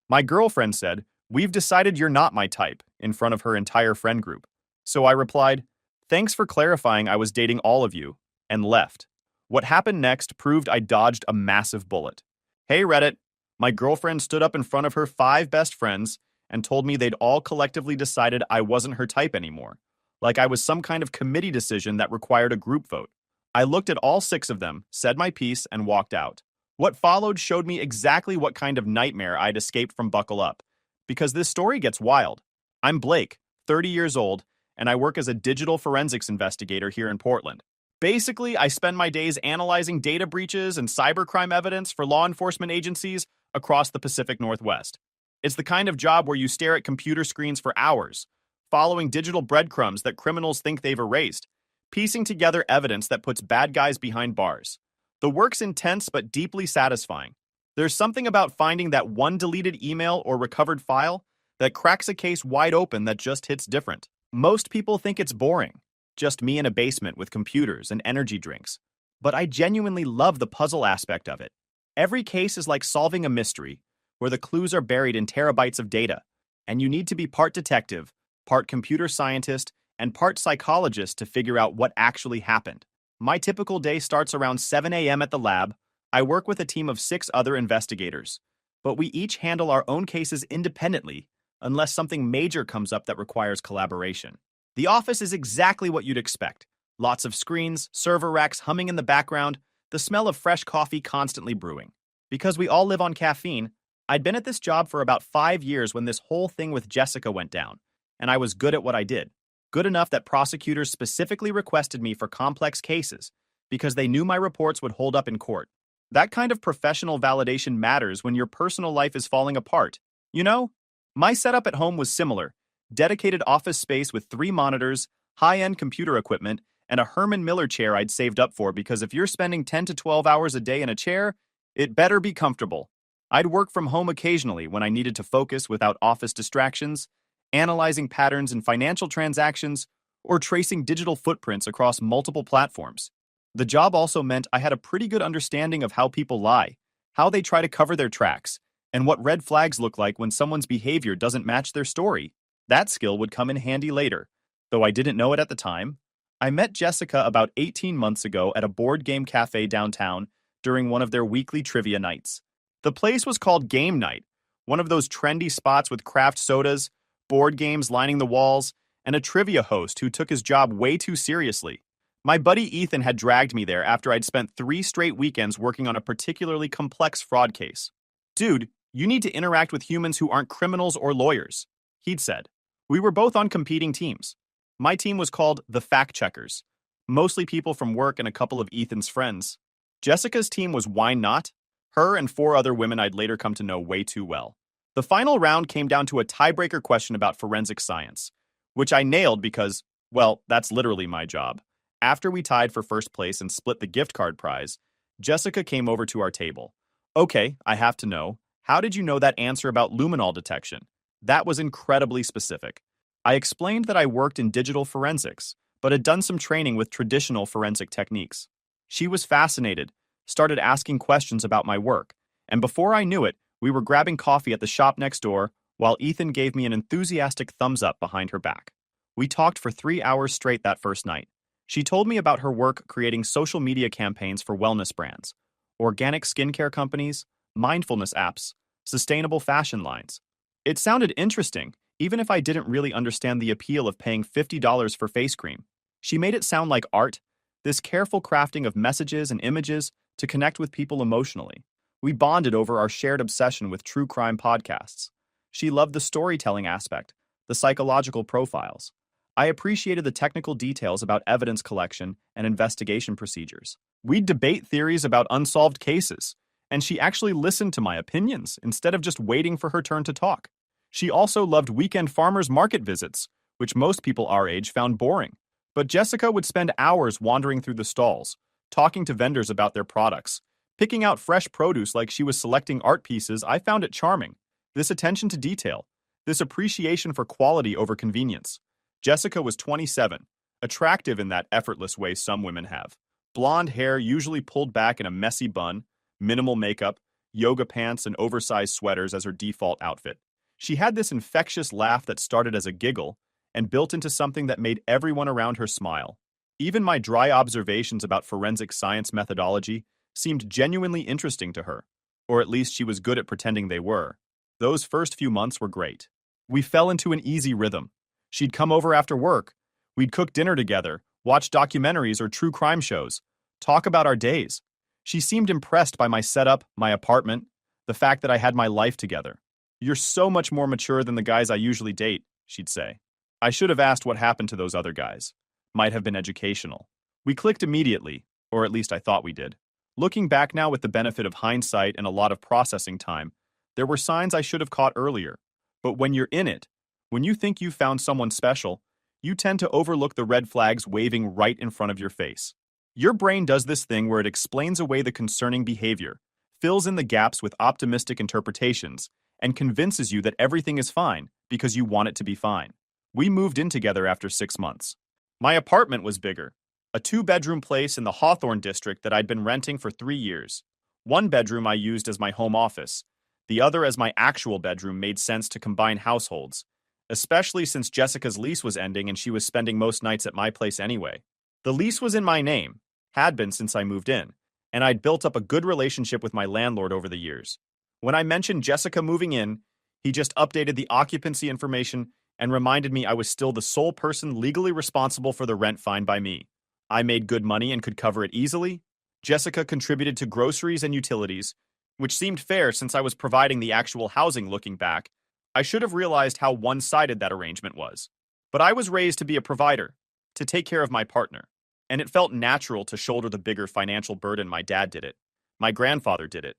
My girlfriend said, "We've decided you're not my type," in front of her entire friend group. So I replied, "Thanks for clarifying I was dating all of you," and left. What happened next proved I dodged a massive bullet. Hey Reddit, my girlfriend stood up in front of her 5 best friends and told me they'd all collectively decided I wasn't her type anymore, like I was some kind of committee decision that required a group vote. I looked at all 6 of them, said my piece, and walked out. What followed showed me exactly what kind of nightmare I'd escaped from Buckle Up. Because this story gets wild. I'm Blake, 30 years old, and I work as a digital forensics investigator here in Portland. Basically, I spend my days analyzing data breaches and cybercrime evidence for law enforcement agencies across the Pacific Northwest. It's the kind of job where you stare at computer screens for hours, following digital breadcrumbs that criminals think they've erased, piecing together evidence that puts bad guys behind bars. The work's intense but deeply satisfying. There's something about finding that one deleted email or recovered file that cracks a case wide open that just hits different. Most people think it's boring, just me in a basement with computers and energy drinks. But I genuinely love the puzzle aspect of it. Every case is like solving a mystery, where the clues are buried in terabytes of data, and you need to be part detective, part computer scientist, and part psychologist to figure out what actually happened. My typical day starts around 7 a.m. at the lab. I work with a team of 6 other investigators, but we each handle our own cases independently unless something major comes up that requires collaboration. The office is exactly what you'd expect. Lots of screens, server racks humming in the background, the smell of fresh coffee constantly brewing. Because we all live on caffeine, I'd been at this job for about 5 years when this whole thing with Jessica went down, and I was good at what I did. Good enough that prosecutors specifically requested me for complex cases because they knew my reports would hold up in court. That kind of professional validation matters when your personal life is falling apart. You know, my setup at home was similar. Dedicated office space with 3 monitors, high-end computer equipment, and a Herman Miller chair I'd saved up for because if you're spending 10 to 12 hours a day in a chair, it better be comfortable. I'd work from home occasionally when I needed to focus without office distractions, analyzing patterns in financial transactions, or tracing digital footprints across multiple platforms. The job also meant I had a pretty good understanding of how people lie, how they try to cover their tracks, and what red flags look like when someone's behavior doesn't match their story. That skill would come in handy later, though I didn't know it at the time. I met Jessica about 18 months ago at a board game cafe downtown during one of their weekly trivia nights. The place was called Game Night, one of those trendy spots with craft sodas, board games lining the walls, and a trivia host who took his job way too seriously. My buddy Ethan had dragged me there after I'd spent 3 straight weekends working on a particularly complex fraud case. "Dude, you need to interact with humans who aren't criminals or lawyers," he'd said. We were both on competing teams. My team was called the Fact Checkers, mostly people from work and a couple of Ethan's friends. Jessica's team was Why Not? Her and 4 other women I'd later come to know way too well. The final round came down to a tiebreaker question about forensic science, which I nailed because, well, that's literally my job. After we tied for first place and split the gift card prize, Jessica came over to our table. "Okay, I have to know, how did you know that answer about luminol detection? That was incredibly specific." I explained that I worked in digital forensics, but had done some training with traditional forensic techniques. She was fascinated, started asking questions about my work, and before I knew it, we were grabbing coffee at the shop next door while Ethan gave me an enthusiastic thumbs up behind her back. We talked for 3 hours straight that first night. She told me about her work creating social media campaigns for wellness brands, organic skincare companies, mindfulness apps, sustainable fashion lines. It sounded interesting, even if I didn't really understand the appeal of paying $50 for face cream. She made it sound like art, this careful crafting of messages and images to connect with people emotionally. We bonded over our shared obsession with true crime podcasts. She loved the storytelling aspect, the psychological profiles. I appreciated the technical details about evidence collection and investigation procedures. We'd debate theories about unsolved cases, and she actually listened to my opinions instead of just waiting for her turn to talk. She also loved weekend farmers market visits, which most people our age found boring. But Jessica would spend hours wandering through the stalls, talking to vendors about their products, picking out fresh produce like she was selecting art pieces. I found it charming. This attention to detail, this appreciation for quality over convenience. Jessica was 27, attractive in that effortless way some women have. Blonde hair usually pulled back in a messy bun, minimal makeup, yoga pants, and oversized sweaters as her default outfit. She had this infectious laugh that started as a giggle and built into something that made everyone around her smile. Even my dry observations about forensic science methodology seemed genuinely interesting to her, or at least she was good at pretending they were. Those first few months were great. We fell into an easy rhythm. She'd come over after work. We'd cook dinner together, watch documentaries or true crime shows, talk about our days. She seemed impressed by my setup, my apartment, the fact that I had my life together. "You're so much more mature than the guys I usually date," she'd say. I should have asked what happened to those other guys. Might have been educational. We clicked immediately, or at least I thought we did. Looking back now with the benefit of hindsight and a lot of processing time, there were signs I should have caught earlier. But when you're in it, when you think you've found someone special, you tend to overlook the red flags waving right in front of your face. Your brain does this thing where it explains away the concerning behavior, fills in the gaps with optimistic interpretations, and convinces you that everything is fine because you want it to be fine. We moved in together after 6 months. My apartment was bigger, a 2-bedroom place in the Hawthorne district that I'd been renting for 3 years. One bedroom I used as my home office, the other as my actual bedroom made sense to combine households, especially since Jessica's lease was ending and she was spending most nights at my place anyway. The lease was in my name, had been since I moved in, and I'd built up a good relationship with my landlord over the years. When I mentioned Jessica moving in, he just updated the occupancy information and reminded me I was still the sole person legally responsible for the rent fine by me. I made good money and could cover it easily. Jessica contributed to groceries and utilities, which seemed fair since I was providing the actual housing. Looking back, I should have realized how one-sided that arrangement was. But I was raised to be a provider, to take care of my partner, and it felt natural to shoulder the bigger financial burden. My dad did it. My grandfather did it.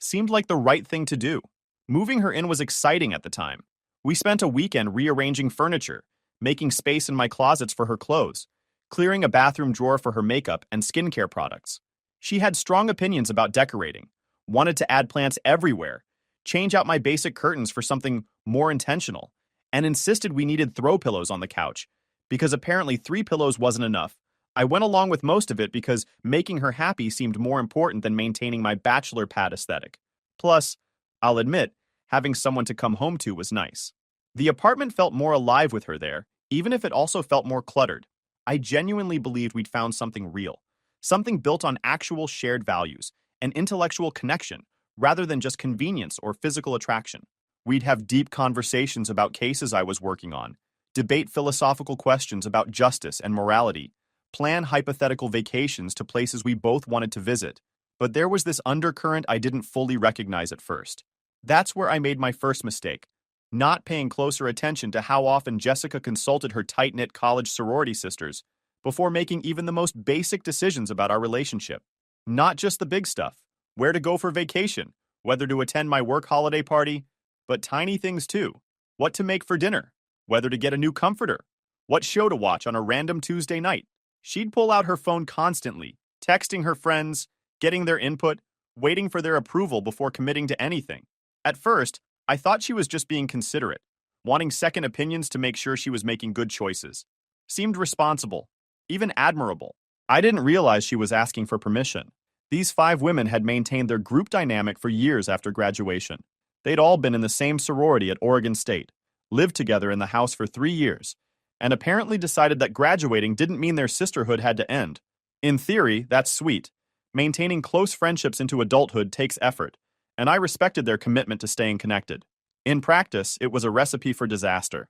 Seemed like the right thing to do. Moving her in was exciting at the time. We spent a weekend rearranging furniture, making space in my closets for her clothes, clearing a bathroom drawer for her makeup and skincare products. She had strong opinions about decorating, wanted to add plants everywhere, change out my basic curtains for something more intentional, and insisted we needed throw pillows on the couch, because apparently 3 pillows wasn't enough. I went along with most of it because making her happy seemed more important than maintaining my bachelor pad aesthetic. Plus, I'll admit, having someone to come home to was nice. The apartment felt more alive with her there, even if it also felt more cluttered. I genuinely believed we'd found something real, something built on actual shared values, an intellectual connection, rather than just convenience or physical attraction. We'd have deep conversations about cases I was working on, debate philosophical questions about justice and morality, plan hypothetical vacations to places we both wanted to visit. But there was this undercurrent I didn't fully recognize at first. That's where I made my first mistake, not paying closer attention to how often Jessica consulted her tight-knit college sorority sisters before making even the most basic decisions about our relationship. Not just the big stuff, where to go for vacation, whether to attend my work holiday party, but tiny things too. What to make for dinner, whether to get a new comforter, what show to watch on a random Tuesday night. She'd pull out her phone constantly, texting her friends, getting their input, waiting for their approval before committing to anything. At first, I thought she was just being considerate, wanting second opinions to make sure she was making good choices. Seemed responsible, even admirable. I didn't realize she was asking for permission. These 5 women had maintained their group dynamic for years after graduation. They'd all been in the same sorority at Oregon State, lived together in the house for 3 years, and apparently decided that graduating didn't mean their sisterhood had to end. In theory, that's sweet. Maintaining close friendships into adulthood takes effort, and I respected their commitment to staying connected. In practice, it was a recipe for disaster.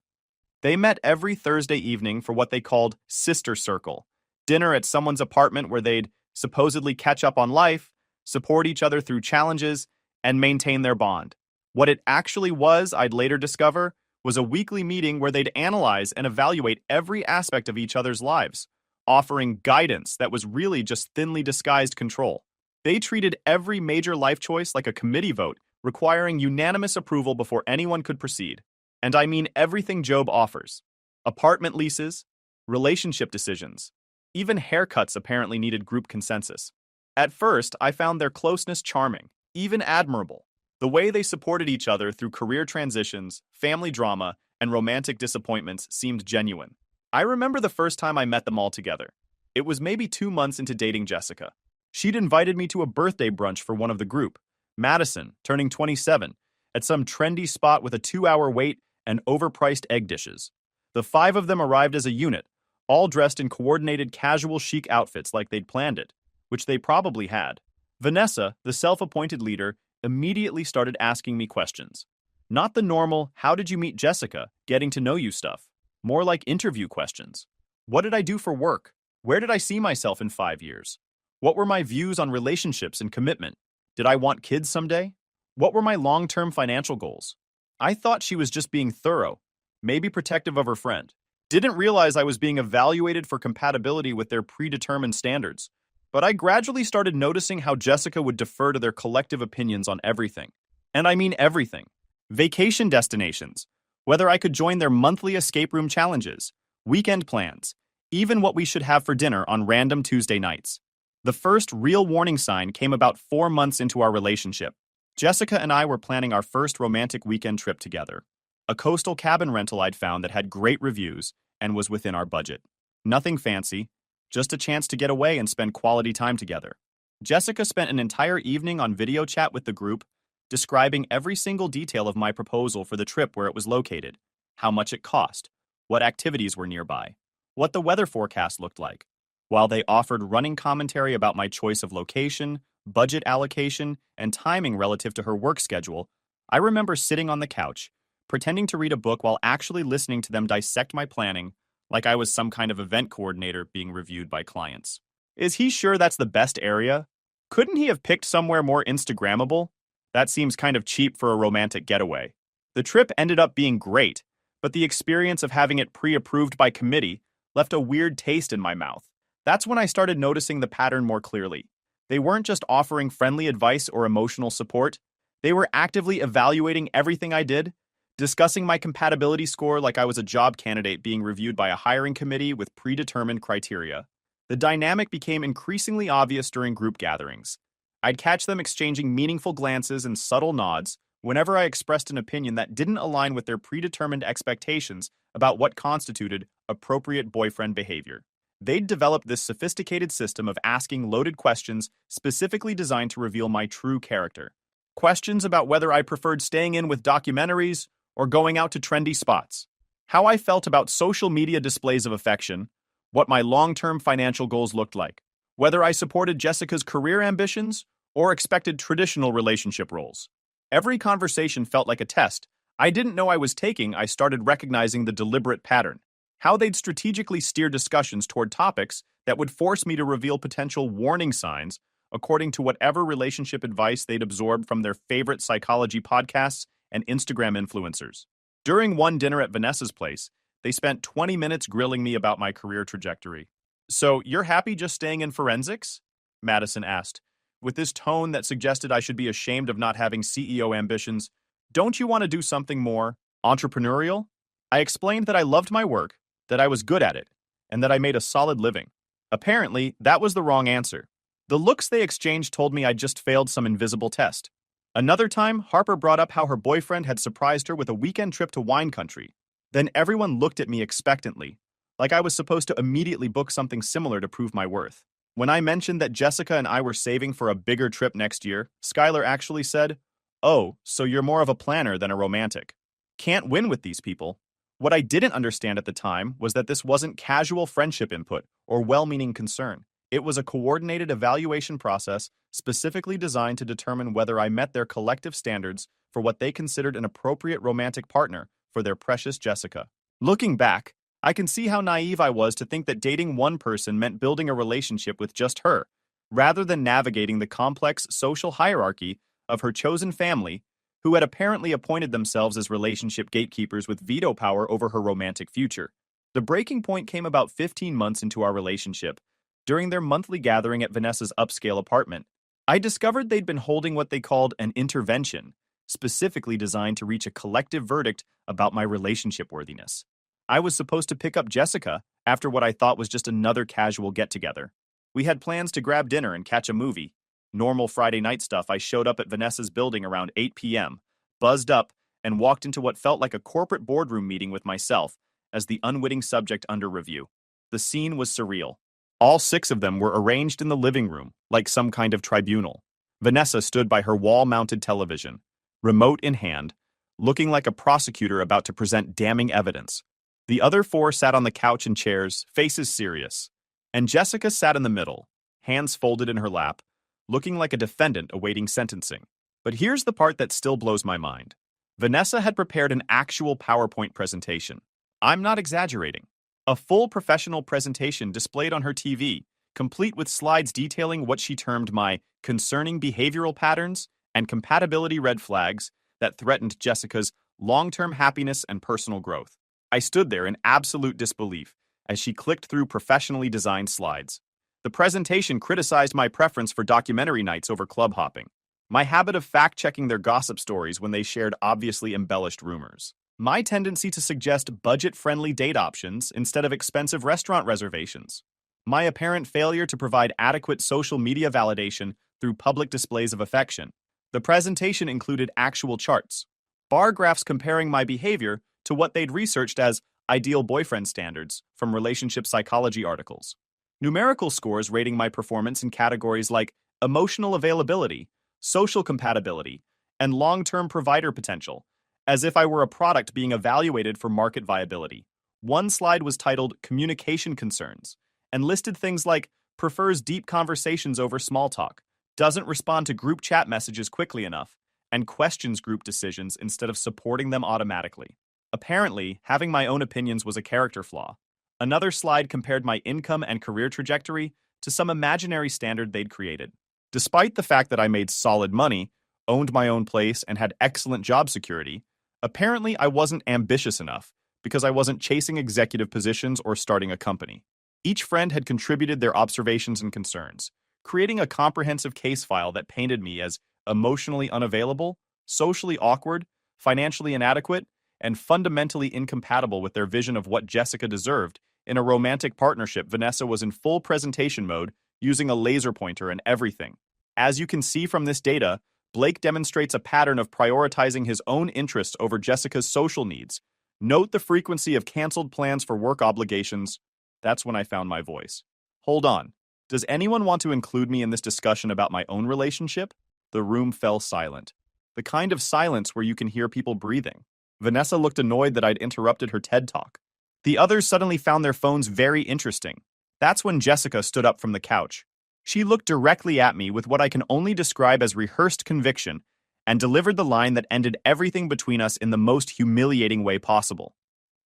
They met every Thursday evening for what they called Sister Circle, dinner at someone's apartment where they'd supposedly catch up on life, support each other through challenges, and maintain their bond. What it actually was, I'd later discover, was a weekly meeting where they'd analyze and evaluate every aspect of each other's lives, offering guidance that was really just thinly disguised control. They treated every major life choice like a committee vote, requiring unanimous approval before anyone could proceed. And I mean everything Job offers. Apartment leases, relationship decisions, even haircuts apparently needed group consensus. At first, I found their closeness charming, even admirable. The way they supported each other through career transitions, family drama, and romantic disappointments seemed genuine. I remember the first time I met them all together. It was maybe 2 months into dating Jessica. She'd invited me to a birthday brunch for one of the group, Madison, turning 27, at some trendy spot with a 2-hour wait and overpriced egg dishes. The 5 of them arrived as a unit, all dressed in coordinated casual chic outfits like they'd planned it, which they probably had. Vanessa, the self-appointed leader, immediately started asking me questions. Not the normal, how did you meet Jessica, getting to know you stuff. More like interview questions. What did I do for work? Where did I see myself in 5 years? What were my views on relationships and commitment? Did I want kids someday? What were my long-term financial goals? I thought she was just being thorough, maybe protective of her friend. Didn't realize I was being evaluated for compatibility with their predetermined standards. But I gradually started noticing how Jessica would defer to their collective opinions on everything. And I mean everything. Vacation destinations, whether I could join their monthly escape room challenges, weekend plans, even what we should have for dinner on random Tuesday nights. The first real warning sign came about 4 months into our relationship. Jessica and I were planning our first romantic weekend trip together. A coastal cabin rental I'd found that had great reviews and was within our budget. Nothing fancy, just a chance to get away and spend quality time together. Jessica spent an entire evening on video chat with the group, describing every single detail of my proposal for the trip, where it was located, how much it cost, what activities were nearby, what the weather forecast looked like, while they offered running commentary about my choice of location, budget allocation, and timing relative to her work schedule. I remember sitting on the couch, pretending to read a book while actually listening to them dissect my planning like I was some kind of event coordinator being reviewed by clients. Is he sure that's the best area? Couldn't he have picked somewhere more Instagrammable? That seems kind of cheap for a romantic getaway. The trip ended up being great, but the experience of having it pre-approved by committee left a weird taste in my mouth. That's when I started noticing the pattern more clearly. They weren't just offering friendly advice or emotional support. They were actively evaluating everything I did, discussing my compatibility score like I was a job candidate being reviewed by a hiring committee with predetermined criteria. The dynamic became increasingly obvious during group gatherings. I'd catch them exchanging meaningful glances and subtle nods whenever I expressed an opinion that didn't align with their predetermined expectations about what constituted appropriate boyfriend behavior. They'd developed this sophisticated system of asking loaded questions specifically designed to reveal my true character. Questions about whether I preferred staying in with documentaries or going out to trendy spots, how I felt about social media displays of affection, what my long-term financial goals looked like, whether I supported Jessica's career ambitions or expected traditional relationship roles. Every conversation felt like a test I didn't know I was taking. I started recognizing the deliberate pattern, how they'd strategically steer discussions toward topics that would force me to reveal potential warning signs according to whatever relationship advice they'd absorbed from their favorite psychology podcasts and Instagram influencers. During one dinner at Vanessa's place, they spent 20 minutes grilling me about my career trajectory. "So, you're happy just staying in forensics?" Madison asked, with this tone that suggested I should be ashamed of not having CEO ambitions. "Don't you want to do something more entrepreneurial?" I explained that I loved my work, that I was good at it, and that I made a solid living. Apparently, that was the wrong answer. The looks they exchanged told me I'd just failed some invisible test. Another time, Harper brought up how her boyfriend had surprised her with a weekend trip to wine country. Then everyone looked at me expectantly, like I was supposed to immediately book something similar to prove my worth. When I mentioned that Jessica and I were saving for a bigger trip next year, Skylar actually said, "Oh, so you're more of a planner than a romantic." Can't win with these people. What I didn't understand at the time was that this wasn't casual friendship input or well-meaning concern. It was a coordinated evaluation process specifically designed to determine whether I met their collective standards for what they considered an appropriate romantic partner for their precious Jessica. Looking back, I can see how naive I was to think that dating one person meant building a relationship with just her, rather than navigating the complex social hierarchy of her chosen family, who had apparently appointed themselves as relationship gatekeepers with veto power over her romantic future. The breaking point came about 15 months into our relationship, during their monthly gathering at Vanessa's upscale apartment. I discovered they'd been holding what they called an intervention, specifically designed to reach a collective verdict about my relationship worthiness. I was supposed to pick up Jessica after what I thought was just another casual get-together. We had plans to grab dinner and catch a movie. Normal Friday night stuff. I showed up at Vanessa's building around 8 p.m., buzzed up, and walked into what felt like a corporate boardroom meeting with myself as the unwitting subject under review. The scene was surreal. All 6 of them were arranged in the living room, like some kind of tribunal. Vanessa stood by her wall-mounted television, remote in hand, looking like a prosecutor about to present damning evidence. The other four sat on the couch and chairs, faces serious. And Jessica sat in the middle, hands folded in her lap, looking like a defendant awaiting sentencing. But here's the part that still blows my mind. Vanessa had prepared an actual PowerPoint presentation. I'm not exaggerating. A full professional presentation displayed on her TV, complete with slides detailing what she termed my concerning behavioral patterns and compatibility red flags that threatened Jessica's long-term happiness and personal growth. I stood there in absolute disbelief as she clicked through professionally designed slides. The presentation criticized my preference for documentary nights over club hopping, my habit of fact-checking their gossip stories when they shared obviously embellished rumors, my tendency to suggest budget-friendly date options instead of expensive restaurant reservations, my apparent failure to provide adequate social media validation through public displays of affection. The presentation included actual charts, bar graphs comparing my behavior to what they'd researched as ideal boyfriend standards from relationship psychology articles, numerical scores rating my performance in categories like emotional availability, social compatibility, and long-term provider potential, as if I were a product being evaluated for market viability. One slide was titled Communication Concerns and listed things like prefers deep conversations over small talk, doesn't respond to group chat messages quickly enough, and questions group decisions instead of supporting them automatically. Apparently, having my own opinions was a character flaw. Another slide compared my income and career trajectory to some imaginary standard they'd created. Despite the fact that I made solid money, owned my own place, and had excellent job security, apparently I wasn't ambitious enough because I wasn't chasing executive positions or starting a company. Each friend had contributed their observations and concerns, creating a comprehensive case file that painted me as emotionally unavailable, socially awkward, financially inadequate, and fundamentally incompatible with their vision of what Jessica deserved. In a romantic partnership, Vanessa was in full presentation mode, using a laser pointer and everything. As you can see from this data, Blake demonstrates a pattern of prioritizing his own interests over Jessica's social needs. Note the frequency of canceled plans for work obligations. That's when I found my voice. Hold on. Does anyone want to include me in this discussion about my own relationship? The room fell silent. The kind of silence where you can hear people breathing. Vanessa looked annoyed that I'd interrupted her TED Talk. The others suddenly found their phones very interesting. That's when Jessica stood up from the couch. She looked directly at me with what I can only describe as rehearsed conviction and delivered the line that ended everything between us in the most humiliating way possible.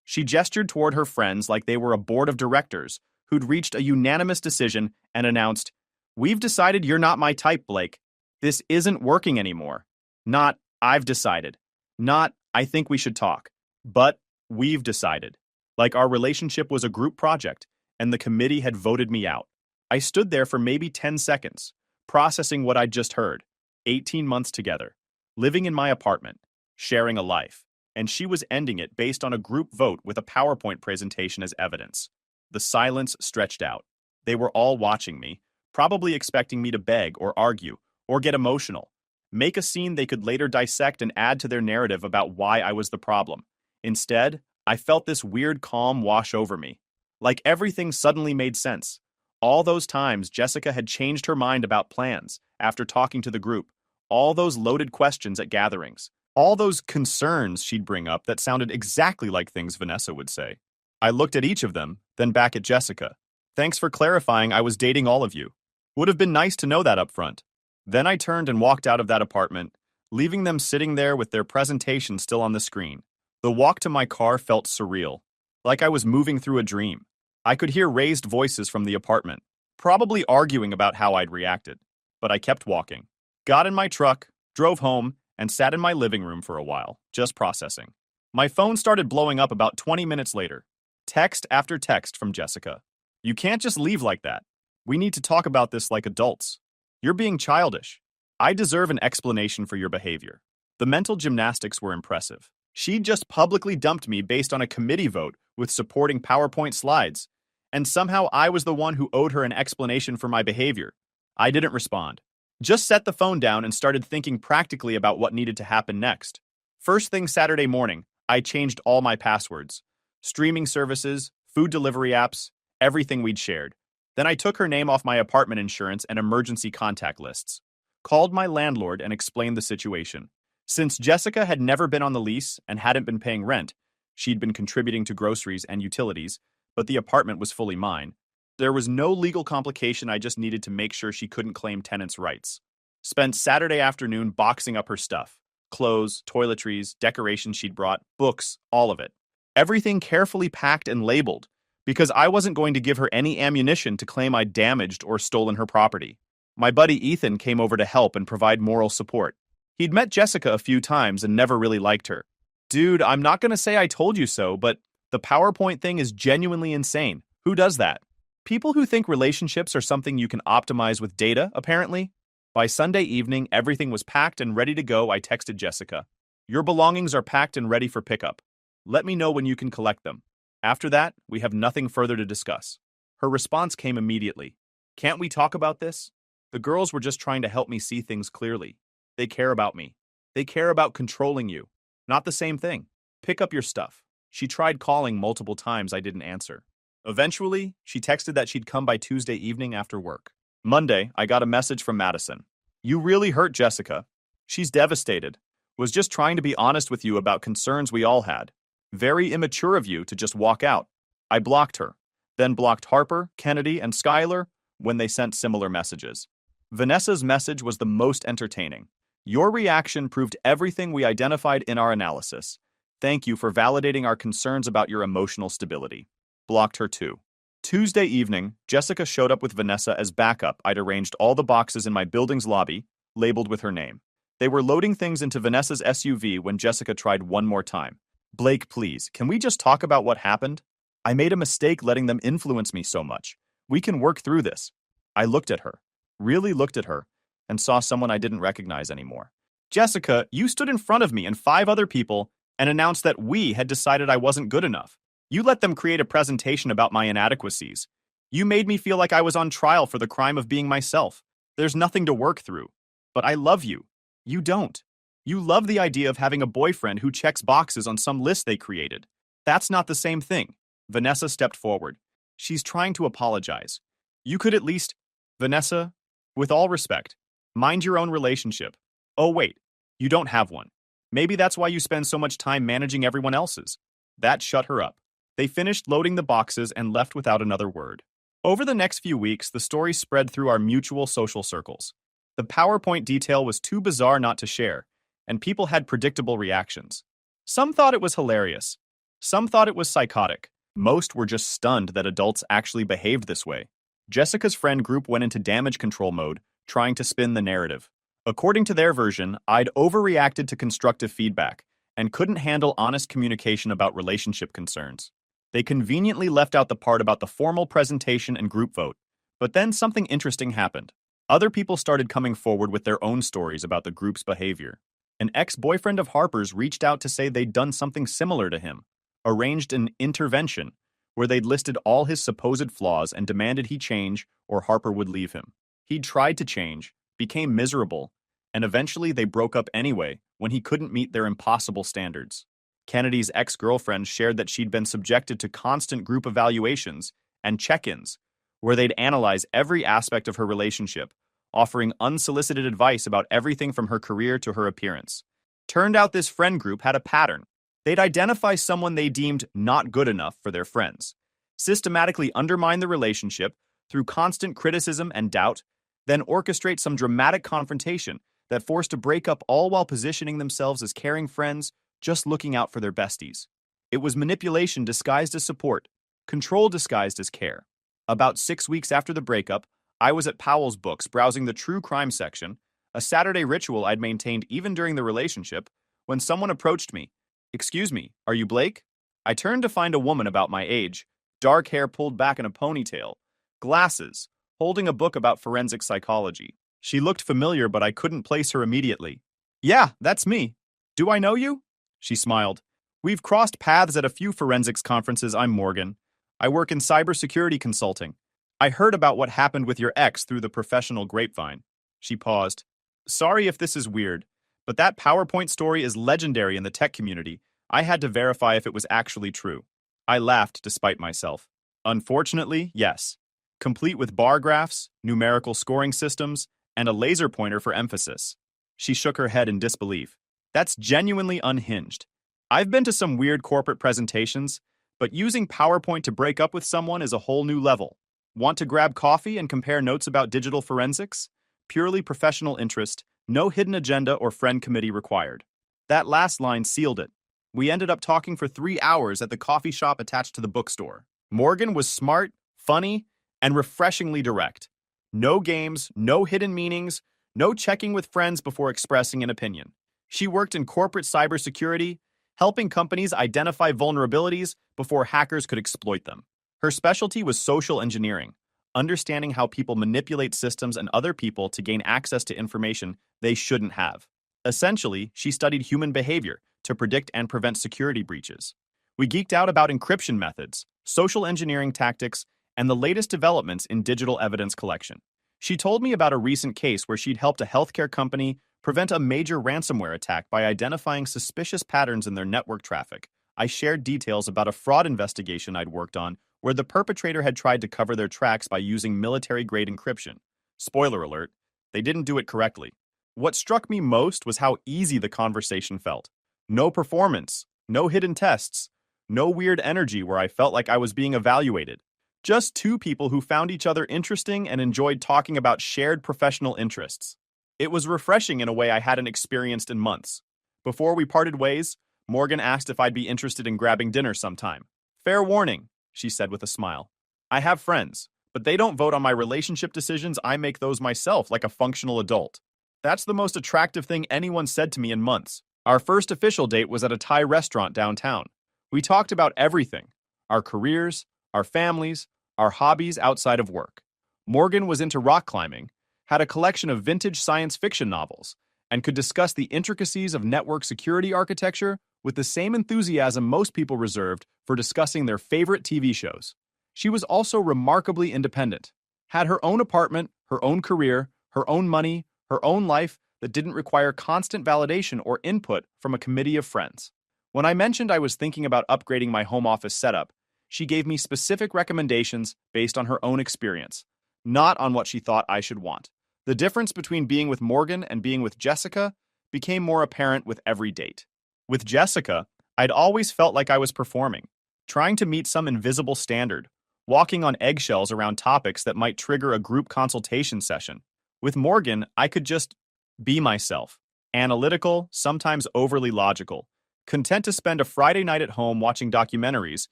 She gestured toward her friends like they were a board of directors who'd reached a unanimous decision and announced, "We've decided you're not my type, Blake. This isn't working anymore. Not, I've decided. Not, I think we should talk. But, we've decided." Like our relationship was a group project, and the committee had voted me out. I stood there for maybe 10 seconds, processing what I'd just heard. 18 months together, living in my apartment, sharing a life, and she was ending it based on a group vote with a PowerPoint presentation as evidence. The silence stretched out. They were all watching me, probably expecting me to beg or argue, or get emotional, make a scene they could later dissect and add to their narrative about why I was the problem. Instead, I felt this weird calm wash over me. Like everything suddenly made sense. All those times Jessica had changed her mind about plans after talking to the group. All those loaded questions at gatherings. All those concerns she'd bring up that sounded exactly like things Vanessa would say. I looked at each of them, then back at Jessica. Thanks for clarifying I was dating all of you. Would have been nice to know that up front. Then I turned and walked out of that apartment, leaving them sitting there with their presentation still on the screen. The walk to my car felt surreal, like I was moving through a dream. I could hear raised voices from the apartment, probably arguing about how I'd reacted. But I kept walking, got in my truck, drove home, and sat in my living room for a while, just processing. My phone started blowing up about 20 minutes later. Text after text from Jessica. "You can't just leave like that. We need to talk about this like adults. You're being childish. I deserve an explanation for your behavior." The mental gymnastics were impressive. She'd just publicly dumped me based on a committee vote with supporting PowerPoint slides, and somehow I was the one who owed her an explanation for my behavior. I didn't respond. Just set the phone down and started thinking practically about what needed to happen next. First thing Saturday morning, I changed all my passwords. Streaming services, food delivery apps, everything we'd shared. Then I took her name off my apartment insurance and emergency contact lists. called my landlord and explained the situation. Since Jessica had never been on the lease and hadn't been paying rent, she'd been contributing to groceries and utilities, but the apartment was fully mine. There was no legal complication, I just needed to make sure she couldn't claim tenants' rights. Spent Saturday afternoon boxing up her stuff. Clothes, toiletries, decorations she'd brought, books, all of it. Everything carefully packed and labeled, because I wasn't going to give her any ammunition to claim I'd damaged or stolen her property. My buddy Ethan came over to help and provide moral support. He'd met Jessica a few times and never really liked her. Dude, I'm not going to say I told you so, but the PowerPoint thing is genuinely insane. Who does that? People who think relationships are something you can optimize with data, apparently. By Sunday evening, everything was packed and ready to go. I texted Jessica. Your belongings are packed and ready for pickup. Let me know when you can collect them. After that, we have nothing further to discuss. Her response came immediately. Can't we talk about this? The girls were just trying to help me see things clearly. They care about me. They care about controlling you. Not the same thing. Pick up your stuff. She tried calling multiple times. I didn't answer. Eventually, she texted that she'd come by Tuesday evening after work. Monday, I got a message from Madison. You really hurt Jessica. She's devastated. Was just trying to be honest with you about concerns we all had. Very immature of you to just walk out. I blocked her, then blocked Harper, Kennedy, and Skylar when they sent similar messages. Vanessa's message was the most entertaining. Your reaction proved everything we identified in our analysis. Thank you for validating our concerns about your emotional stability. Blocked her too. Tuesday evening, Jessica showed up with Vanessa as backup. I'd arranged all the boxes in my building's lobby, labeled with her name. They were loading things into Vanessa's SUV when Jessica tried one more time. Blake, please, can we just talk about what happened? I made a mistake letting them influence me so much. We can work through this. I looked at her, really looked at her, and saw someone I didn't recognize anymore. Jessica, you stood in front of me and 5 other people and announced that we had decided I wasn't good enough. You let them create a presentation about my inadequacies. You made me feel like I was on trial for the crime of being myself. There's nothing to work through. But I love you. You don't. You love the idea of having a boyfriend who checks boxes on some list they created. That's not the same thing. Vanessa stepped forward. She's trying to apologize. You could at least... Vanessa, with all respect, mind your own relationship. Oh wait, you don't have one. Maybe that's why you spend so much time managing everyone else's. That shut her up. They finished loading the boxes and left without another word. Over the next few weeks, the story spread through our mutual social circles. The PowerPoint detail was too bizarre not to share, and people had predictable reactions. Some thought it was hilarious. Some thought it was psychotic. Most were just stunned that adults actually behaved this way. Jessica's friend group went into damage control mode, trying to spin the narrative. According to their version, I'd overreacted to constructive feedback and couldn't handle honest communication about relationship concerns. They conveniently left out the part about the formal presentation and group vote. But then something interesting happened. Other people started coming forward with their own stories about the group's behavior. An ex-boyfriend of Harper's reached out to say they'd done something similar to him, arranged an intervention where they'd listed all his supposed flaws and demanded he change or Harper would leave him. He'd tried to change, became miserable, and eventually they broke up anyway when he couldn't meet their impossible standards. Kennedy's ex-girlfriend shared that she'd been subjected to constant group evaluations and check-ins, where they'd analyze every aspect of her relationship, offering unsolicited advice about everything from her career to her appearance. Turned out this friend group had a pattern. They'd identify someone they deemed not good enough for their friends, systematically undermine the relationship through constant criticism and doubt, then orchestrate some dramatic confrontation that forced a breakup, all while positioning themselves as caring friends just looking out for their besties. It was manipulation disguised as support, control disguised as care. About 6 weeks after the breakup, I was at Powell's Books browsing the true crime section, a Saturday ritual I'd maintained even during the relationship, when someone approached me. Excuse me, are you Blake? I turned to find a woman about my age, dark hair pulled back in a ponytail, glasses, holding a book about forensic psychology. She looked familiar, but I couldn't place her immediately. Yeah, that's me. Do I know you? She smiled. We've crossed paths at a few forensics conferences. I'm Morgan. I work in cybersecurity consulting. I heard about what happened with your ex through the professional grapevine. She paused. Sorry if this is weird, but that PowerPoint story is legendary in the tech community. I had to verify if it was actually true. I laughed despite myself. Unfortunately, yes. Complete with bar graphs, numerical scoring systems, and a laser pointer for emphasis. She shook her head in disbelief. That's genuinely unhinged. I've been to some weird corporate presentations, but using PowerPoint to break up with someone is a whole new level. Want to grab coffee and compare notes about digital forensics? Purely professional interest, no hidden agenda or friend committee required. That last line sealed it. We ended up talking for 3 hours at the coffee shop attached to the bookstore. Morgan was smart, funny, and refreshingly direct. No games, no hidden meanings, no checking with friends before expressing an opinion. She worked in corporate cybersecurity, helping companies identify vulnerabilities before hackers could exploit them. Her specialty was social engineering, understanding how people manipulate systems and other people to gain access to information they shouldn't have. Essentially, she studied human behavior to predict and prevent security breaches. We geeked out about encryption methods, social engineering tactics, and the latest developments in digital evidence collection. She told me about a recent case where she'd helped a healthcare company prevent a major ransomware attack by identifying suspicious patterns in their network traffic. I shared details about a fraud investigation I'd worked on where the perpetrator had tried to cover their tracks by using military-grade encryption. Spoiler alert, they didn't do it correctly. What struck me most was how easy the conversation felt. No performance, no hidden tests, no weird energy where I felt like I was being evaluated. Just two people who found each other interesting and enjoyed talking about shared professional interests. It was refreshing in a way I hadn't experienced in months. Before we parted ways, Morgan asked if I'd be interested in grabbing dinner sometime. Fair warning, she said with a smile. I have friends, but they don't vote on my relationship decisions. I make those myself like a functional adult. That's the most attractive thing anyone said to me in months. Our first official date was at a Thai restaurant downtown. We talked about everything, our careers, our families, our hobbies outside of work. Morgan was into rock climbing, had a collection of vintage science fiction novels, and could discuss the intricacies of network security architecture with the same enthusiasm most people reserved for discussing their favorite TV shows. She was also remarkably independent, had her own apartment, her own career, her own money, her own life that didn't require constant validation or input from a committee of friends. When I mentioned I was thinking about upgrading my home office setup, she gave me specific recommendations based on her own experience, not on what she thought I should want. The difference between being with Morgan and being with Jessica became more apparent with every date. With Jessica, I'd always felt like I was performing, trying to meet some invisible standard, walking on eggshells around topics that might trigger a group consultation session. With Morgan, I could just be myself, analytical, sometimes overly logical, content to spend a Friday night at home watching documentaries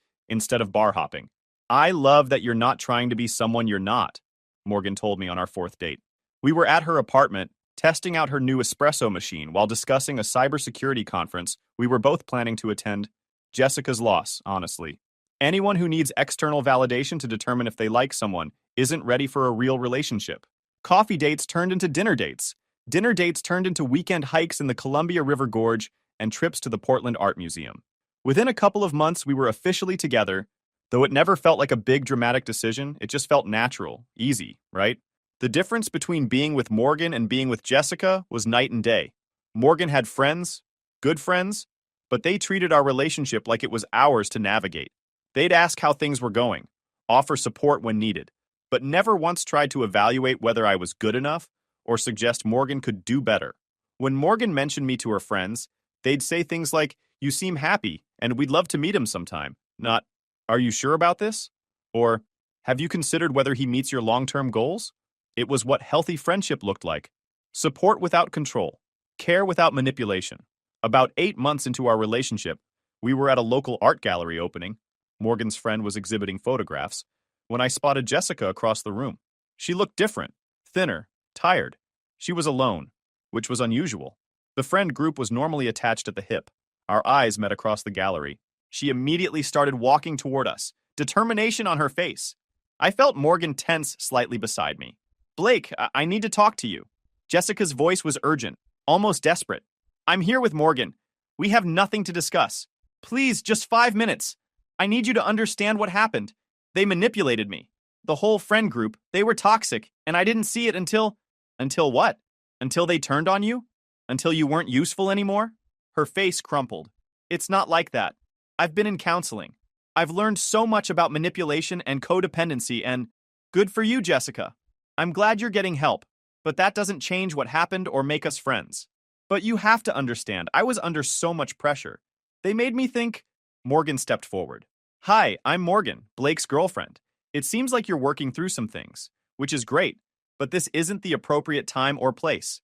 instead of bar hopping. I love that you're not trying to be someone you're not, Morgan told me on our fourth date. We were at her apartment, testing out her new espresso machine while discussing a cybersecurity conference we were both planning to attend. Jessica's loss, honestly. Anyone who needs external validation to determine if they like someone isn't ready for a real relationship. Coffee dates turned into dinner dates. Dinner dates turned into weekend hikes in the Columbia River Gorge and trips to the Portland Art Museum. Within a couple of months, we were officially together. Though it never felt like a big dramatic decision, it just felt natural, easy, right? The difference between being with Morgan and being with Jessica was night and day. Morgan had friends, good friends, but they treated our relationship like it was ours to navigate. They'd ask how things were going, offer support when needed, but never once tried to evaluate whether I was good enough or suggest Morgan could do better. When Morgan mentioned me to her friends, they'd say things like, "You seem happy, and we'd love to meet him sometime," not, "Are you sure about this?" Or, "Have you considered whether he meets your long-term goals?" It was what healthy friendship looked like. Support without control, care without manipulation. About 8 months into our relationship, we were at a local art gallery opening. Morgan's friend was exhibiting photographs when I spotted Jessica across the room. She looked different, thinner, tired. She was alone, which was unusual. The friend group was normally attached at the hip. Our eyes met across the gallery. She immediately started walking toward us, determination on her face. I felt Morgan tense slightly beside me. "Blake, I need to talk to you." Jessica's voice was urgent, almost desperate. "I'm here with Morgan. We have nothing to discuss. Please, just 5 minutes. I need you to understand what happened. They manipulated me. The whole friend group, they were toxic, and I didn't see it until..." "Until what? Until they turned on you? Until you weren't useful anymore?" Her face crumpled. "It's not like that. I've been in counseling. I've learned so much about manipulation and codependency and..." "Good for you, Jessica. I'm glad you're getting help. But that doesn't change what happened or make us friends. But you have to understand, I was under so much pressure. They made me think. Morgan stepped forward. Hi, I'm Morgan, Blake's girlfriend. It seems like you're working through some things, which is great, but this isn't the appropriate time or place.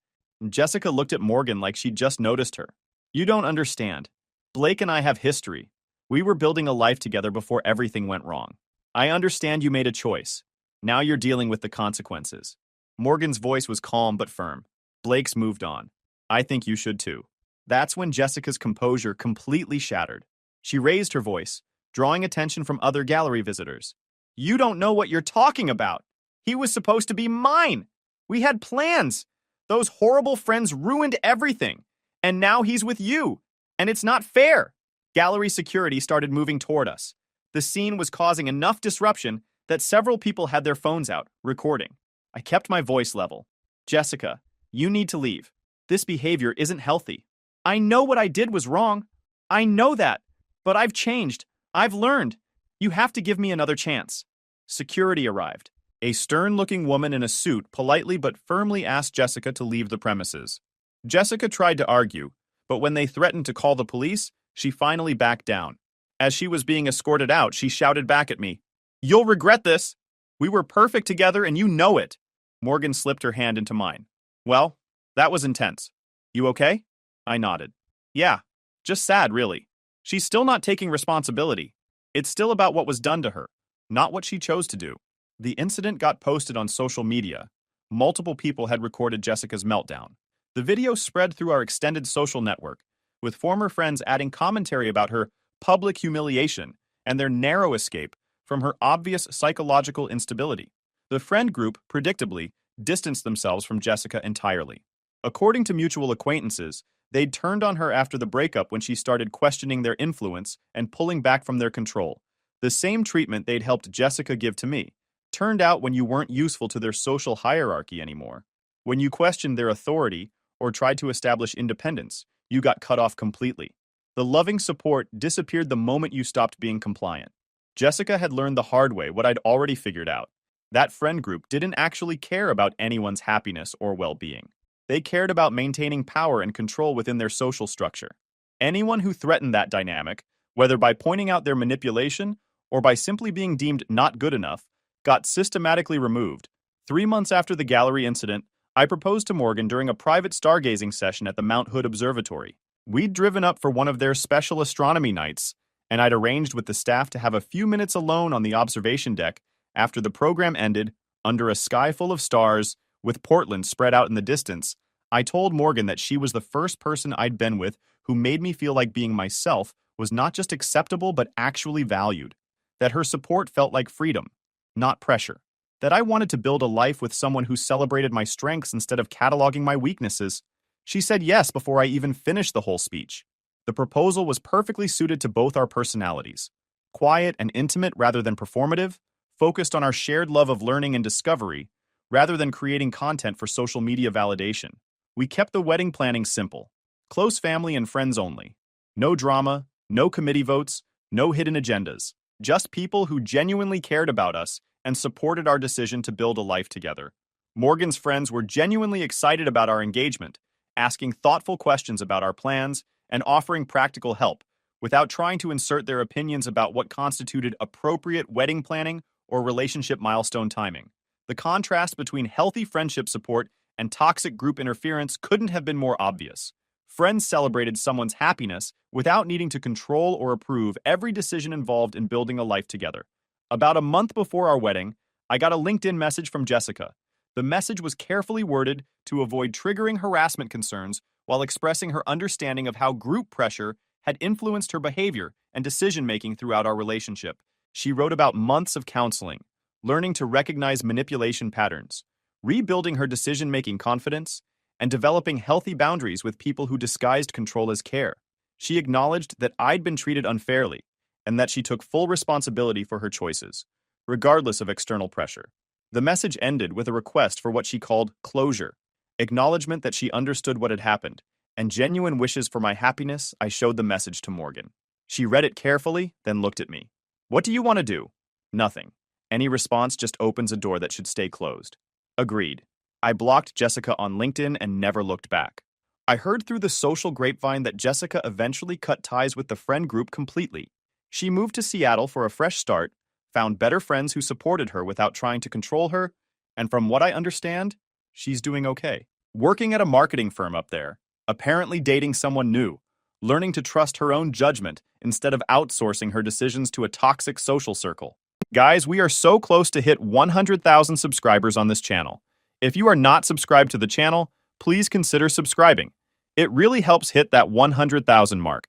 Jessica looked at Morgan like she'd just noticed her. You don't understand. Blake and I have history. We were building a life together before everything went wrong. I understand you made a choice. Now you're dealing with the consequences. Morgan's voice was calm but firm. Blake's moved on. I think you should too. That's when Jessica's composure completely shattered. She raised her voice, drawing attention from other gallery visitors. You don't know what you're talking about. He was supposed to be mine. We had plans. Those horrible friends ruined everything. And now he's with you. And it's not fair. Gallery security started moving toward us. The scene was causing enough disruption that several people had their phones out, recording. I kept my voice level. Jessica, you need to leave. This behavior isn't healthy. I know what I did was wrong. I know that. But I've changed. I've learned. You have to give me another chance. Security arrived. A stern-looking woman in a suit politely but firmly asked Jessica to leave the premises. Jessica tried to argue, but when they threatened to call the police, she finally backed down. As she was being escorted out, she shouted back at me, You'll regret this. We were perfect together and you know it. Morgan slipped her hand into mine. Well, that was intense. You okay? I nodded. Yeah, just sad, really. She's still not taking responsibility. It's still about what was done to her, not what she chose to do. The incident got posted on social media. Multiple people had recorded Jessica's meltdown. The video spread through our extended social network, with former friends adding commentary about her public humiliation and their narrow escape from her obvious psychological instability. The friend group, predictably, distanced themselves from Jessica entirely. According to mutual acquaintances, they'd turned on her after the breakup when she started questioning their influence and pulling back from their control. The same treatment they'd helped Jessica give to me. Turned out when you weren't useful to their social hierarchy anymore. When you questioned their authority or tried to establish independence, you got cut off completely. The loving support disappeared the moment you stopped being compliant. Jessica had learned the hard way what I'd already figured out. That friend group didn't actually care about anyone's happiness or well-being. They cared about maintaining power and control within their social structure. Anyone who threatened that dynamic, whether by pointing out their manipulation or by simply being deemed not good enough, got systematically removed. 3 months after the gallery incident, I proposed to Morgan during a private stargazing session at the Mount Hood Observatory. We'd driven up for one of their special astronomy nights, and I'd arranged with the staff to have a few minutes alone on the observation deck after the program ended, under a sky full of stars, with Portland spread out in the distance. I told Morgan that she was the first person I'd been with who made me feel like being myself was not just acceptable but actually valued. That her support felt like freedom, not pressure. That I wanted to build a life with someone who celebrated my strengths instead of cataloging my weaknesses. She said yes before I even finished the whole speech. The proposal was perfectly suited to both our personalities. Quiet and intimate rather than performative, focused on our shared love of learning and discovery, rather than creating content for social media validation. We kept the wedding planning simple. Close family and friends only. No drama, no committee votes, no hidden agendas. Just people who genuinely cared about us and supported our decision to build a life together. Morgan's friends were genuinely excited about our engagement, asking thoughtful questions about our plans and offering practical help, without trying to insert their opinions about what constituted appropriate wedding planning or relationship milestone timing. The contrast between healthy friendship support and toxic group interference couldn't have been more obvious. Friends celebrated someone's happiness without needing to control or approve every decision involved in building a life together. About a month before our wedding, I got a LinkedIn message from Jessica. The message was carefully worded to avoid triggering harassment concerns while expressing her understanding of how group pressure had influenced her behavior and decision-making throughout our relationship. She wrote about months of counseling, learning to recognize manipulation patterns, rebuilding her decision-making confidence, and developing healthy boundaries with people who disguised control as care. She acknowledged that I'd been treated unfairly and that she took full responsibility for her choices, regardless of external pressure. The message ended with a request for what she called closure, acknowledgement that she understood what had happened, and genuine wishes for my happiness. I showed the message to Morgan. She read it carefully, then looked at me. What do you want to do? Nothing. Any response just opens a door that should stay closed. Agreed. I blocked Jessica on LinkedIn and never looked back. I heard through the social grapevine that Jessica eventually cut ties with the friend group completely. She moved to Seattle for a fresh start, found better friends who supported her without trying to control her, and from what I understand, she's doing okay. Working at a marketing firm up there, apparently dating someone new, learning to trust her own judgment instead of outsourcing her decisions to a toxic social circle. Guys, we are so close to hit 100,000 subscribers on this channel. If you are not subscribed to the channel, please consider subscribing. It really helps hit that 100,000 mark.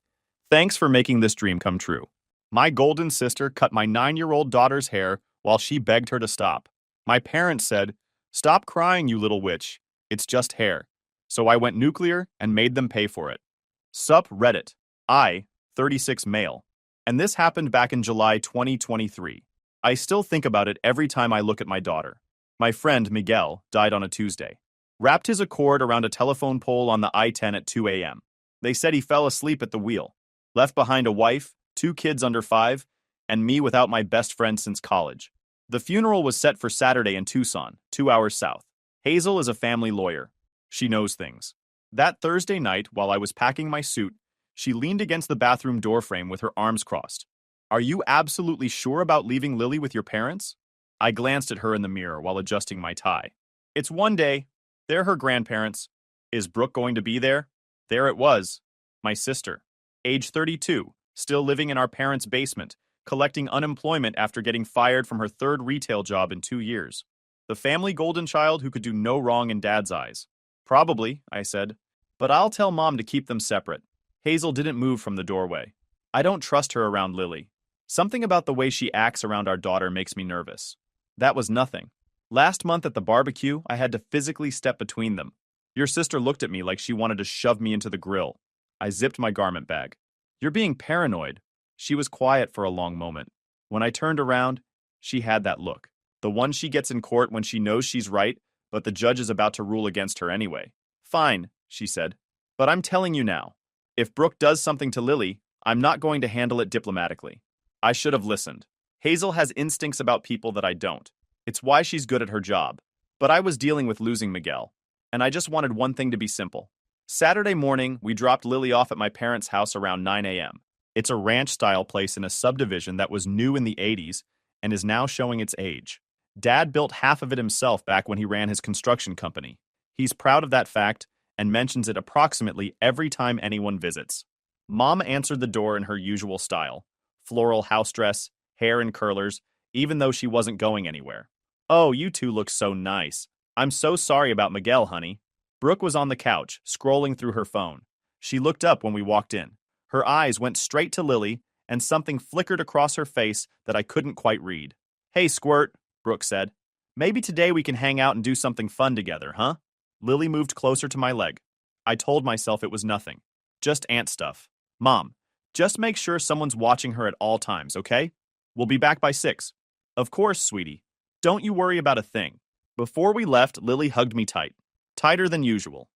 Thanks for making this dream come true. My golden sister cut my 9-year-old daughter's hair while she begged her to stop. My parents said, "Stop crying, you little witch. It's just hair." So I went nuclear and made them pay for it. Sup Reddit. I, 36 male. And this happened back in July 2023. I still think about it every time I look at my daughter. My friend, Miguel, died on a Tuesday. Wrapped his Accord around a telephone pole on the I-10 at 2 a.m. They said he fell asleep at the wheel. Left behind a wife, 2 kids under 5, and me without my best friend since college. The funeral was set for Saturday in Tucson, 2 hours south. Hazel is a family lawyer. She knows things. That Thursday night, while I was packing my suit, she leaned against the bathroom doorframe with her arms crossed. "Are you absolutely sure about leaving Lily with your parents?" I glanced at her in the mirror while adjusting my tie. It's one day. They're her grandparents. Is Brooke going to be there? There it was. My sister. Age 32, still living in our parents' basement, collecting unemployment after getting fired from her 3rd retail job in 2 years. The family golden child who could do no wrong in Dad's eyes. Probably, I said. But I'll tell Mom to keep them separate. Hazel didn't move from the doorway. I don't trust her around Lily. Something about the way she acts around our daughter makes me nervous. That was nothing. Last month at the barbecue, I had to physically step between them. Your sister looked at me like she wanted to shove me into the grill. I zipped my garment bag. "You're being paranoid." She was quiet for a long moment. When I turned around, she had that look. The one she gets in court when she knows she's right, but the judge is about to rule against her anyway. "Fine," she said. "But I'm telling you now. If Brooke does something to Lily, I'm not going to handle it diplomatically." I should have listened. Hazel has instincts about people that I don't. It's why she's good at her job. But I was dealing with losing Miguel, and I just wanted one thing to be simple. Saturday morning, we dropped Lily off at my parents' house around 9 a.m. It's a ranch-style place in a subdivision that was new in the 80s and is now showing its age. Dad built half of it himself back when he ran his construction company. He's proud of that fact and mentions it approximately every time anyone visits. Mom answered the door in her usual style. Floral house dress, hair in curlers, even though she wasn't going anywhere. "Oh, you two look so nice. I'm so sorry about Miguel, honey." Brooke was on the couch, scrolling through her phone. She looked up when we walked in. Her eyes went straight to Lily, and something flickered across her face that I couldn't quite read. "Hey, Squirt," Brooke said. "Maybe today we can hang out and do something fun together, huh?" Lily moved closer to my leg. I told myself it was nothing. Just ant stuff. "Mom, just make sure someone's watching her at all times, okay? We'll be back by 6. "Of course, sweetie. Don't you worry about a thing." Before we left, Lily hugged me tight. Tighter than usual.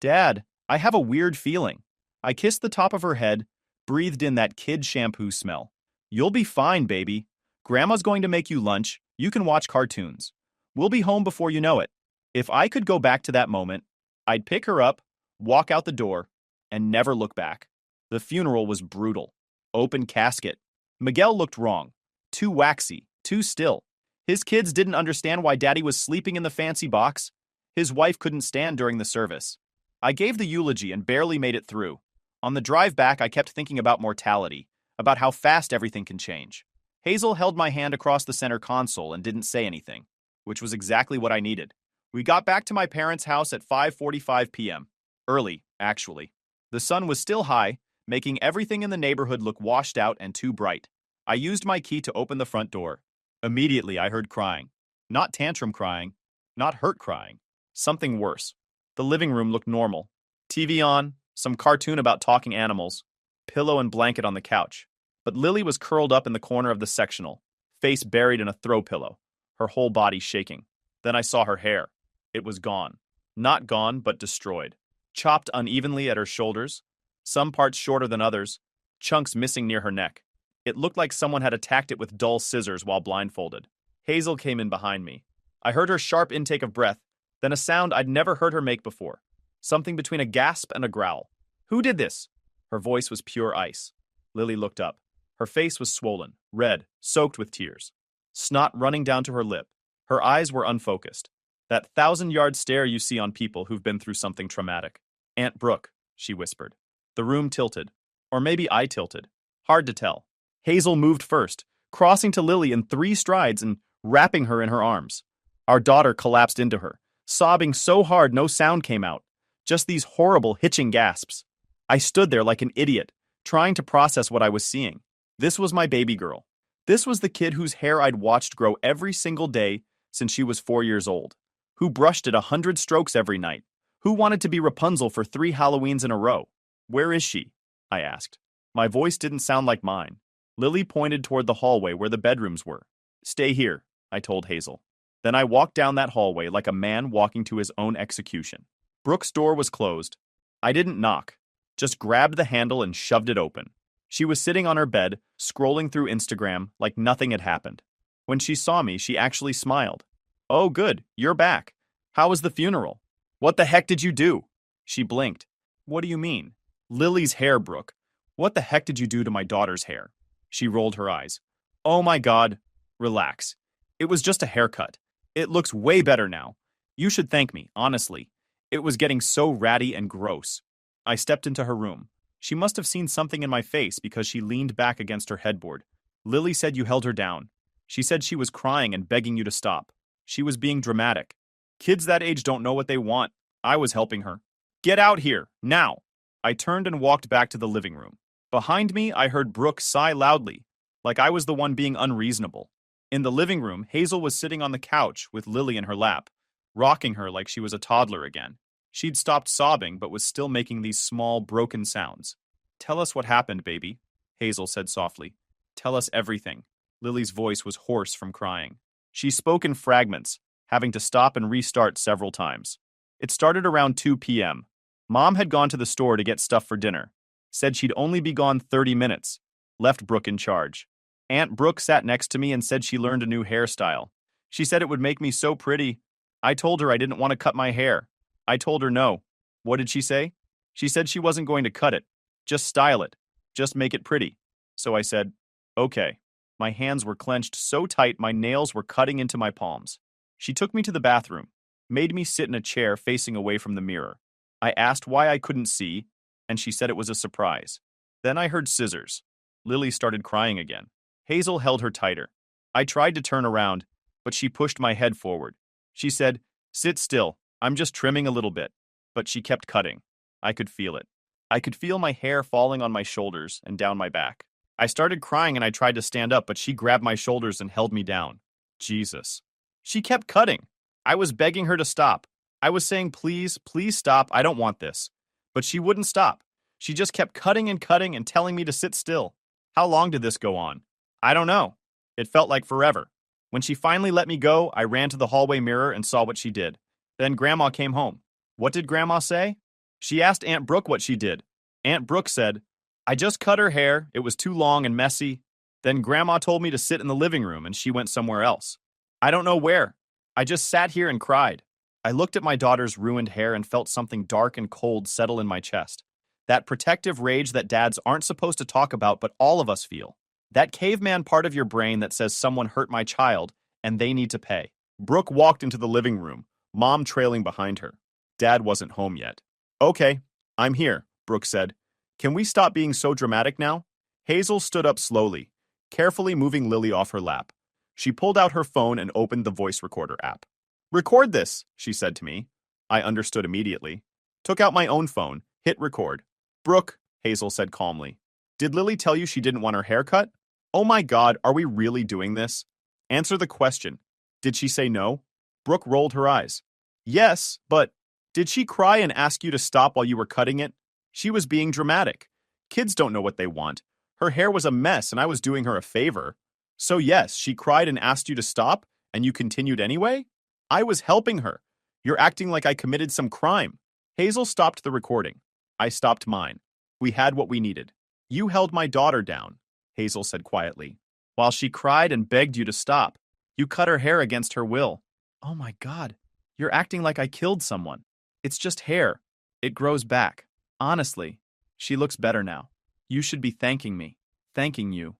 "Dad, I have a weird feeling." I kissed the top of her head, breathed in that kid shampoo smell. "You'll be fine, baby. Grandma's going to make you lunch. You can watch cartoons. We'll be home before you know it." If I could go back to that moment, I'd pick her up, walk out the door, and never look back. The funeral was brutal. Open casket. Miguel looked wrong. Too waxy, too still. His kids didn't understand why Daddy was sleeping in the fancy box. His wife couldn't stand during the service. I gave the eulogy and barely made it through. On the drive back, I kept thinking about mortality, about how fast everything can change. Hazel held my hand across the center console and didn't say anything, which was exactly what I needed. We got back to my parents' house at 5:45 p.m. Early, actually. The sun was still high, making everything in the neighborhood look washed out and too bright. I used my key to open the front door. Immediately, I heard crying. Not tantrum crying, not hurt crying. Something worse. The living room looked normal. TV on, some cartoon about talking animals, pillow and blanket on the couch. But Lily was curled up in the corner of the sectional, face buried in a throw pillow, her whole body shaking. Then I saw her hair. It was gone. Not gone, but destroyed. Chopped unevenly at her shoulders, some parts shorter than others, chunks missing near her neck. It looked like someone had attacked it with dull scissors while blindfolded. Hazel came in behind me. I heard her sharp intake of breath, Then a sound I'd never heard her make before. Something between a gasp and a growl. Who did this? Her voice was pure ice. Lily looked up. Her face was swollen, red, soaked with tears. Snot running down to her lip. Her eyes were unfocused. That 1,000-yard stare you see on people who've been through something traumatic. Aunt Brooke, she whispered. The room tilted. Or maybe I tilted. Hard to tell. Hazel moved first, crossing to Lily in 3 strides and wrapping her in her arms. Our daughter collapsed into her, sobbing so hard no sound came out. Just these horrible hitching gasps. I stood there like an idiot, trying to process what I was seeing. This was my baby girl. This was the kid whose hair I'd watched grow every single day since she was 4 years old, who brushed it 100 strokes every night, who wanted to be Rapunzel for 3 Halloweens in a row. Where is she? I asked. My voice didn't sound like mine. Lily pointed toward the hallway where the bedrooms were. Stay here, I told Hazel. Then I walked down that hallway like a man walking to his own execution. Brooke's door was closed. I didn't knock, just grabbed the handle and shoved it open. She was sitting on her bed, scrolling through Instagram like nothing had happened. When she saw me, she actually smiled. Oh, good, you're back. How was the funeral? What the heck did you do? She blinked. What do you mean? Lily's hair, Brooke. What the heck did you do to my daughter's hair? She rolled her eyes. Oh my God. Relax. It was just a haircut. It looks way better now. You should thank me, honestly. It was getting so ratty and gross. I stepped into her room. She must have seen something in my face because she leaned back against her headboard. Lily said you held her down. She said she was crying and begging you to stop. She was being dramatic. Kids that age don't know what they want. I was helping her. Get out here, now. I turned and walked back to the living room. Behind me, I heard Brooke sigh loudly, like I was the one being unreasonable. In the living room, Hazel was sitting on the couch with Lily in her lap, rocking her like she was a toddler again. She'd stopped sobbing but was still making these small, broken sounds. Tell us what happened, baby, Hazel said softly. Tell us everything. Lily's voice was hoarse from crying. She spoke in fragments, having to stop and restart several times. It started around 2 p.m. Mom had gone to the store to get stuff for dinner. Said she'd only be gone 30 minutes. Left Brooke in charge. Aunt Brooke sat next to me and said she learned a new hairstyle. She said it would make me so pretty. I told her I didn't want to cut my hair. I told her no. What did she say? She said she wasn't going to cut it. Just style it. Just make it pretty. So I said, okay. My hands were clenched so tight my nails were cutting into my palms. She took me to the bathroom, made me sit in a chair facing away from the mirror. I asked why I couldn't see, and she said it was a surprise. Then I heard scissors. Lily started crying again. Hazel held her tighter. I tried to turn around, but she pushed my head forward. She said, sit still, I'm just trimming a little bit. But she kept cutting. I could feel it. I could feel my hair falling on my shoulders and down my back. I started crying and I tried to stand up, but she grabbed my shoulders and held me down. Jesus. She kept cutting. I was begging her to stop. I was saying, please, please stop, I don't want this. But she wouldn't stop. She just kept cutting and telling me to sit still. How long did this go on? I don't know. It felt like forever. When she finally let me go, I ran to the hallway mirror and saw what she did. Then Grandma came home. What did Grandma say? She asked Aunt Brooke what she did. Aunt Brooke said, I just cut her hair, it was too long and messy. Then Grandma told me to sit in the living room and she went somewhere else. I don't know where. I just sat here and cried. I looked at my daughter's ruined hair and felt something dark and cold settle in my chest. That protective rage that dads aren't supposed to talk about but all of us feel. That caveman part of your brain that says someone hurt my child and they need to pay. Brooke walked into the living room, Mom trailing behind her. Dad wasn't home yet. Okay, I'm here, Brooke said. Can we stop being so dramatic now? Hazel stood up slowly, carefully moving Lily off her lap. She pulled out her phone and opened the voice recorder app. Record this, she said to me. I understood immediately. Took out my own phone, hit record. Brooke, Hazel said calmly. Did Lily tell you she didn't want her hair cut? Oh my God, are we really doing this? Answer the question. Did she say no? Brooke rolled her eyes. Yes, but did she cry and ask you to stop while you were cutting it? She was being dramatic. Kids don't know what they want. Her hair was a mess and I was doing her a favor. So yes, she cried and asked you to stop, and you continued anyway? I was helping her. You're acting like I committed some crime. Hazel stopped the recording. I stopped mine. We had what we needed. You held my daughter down, Hazel said quietly, while she cried and begged you to stop. You cut her hair against her will. Oh my God. You're acting like I killed someone. It's just hair. It grows back. Honestly, she looks better now. You should be thanking me. Thanking you.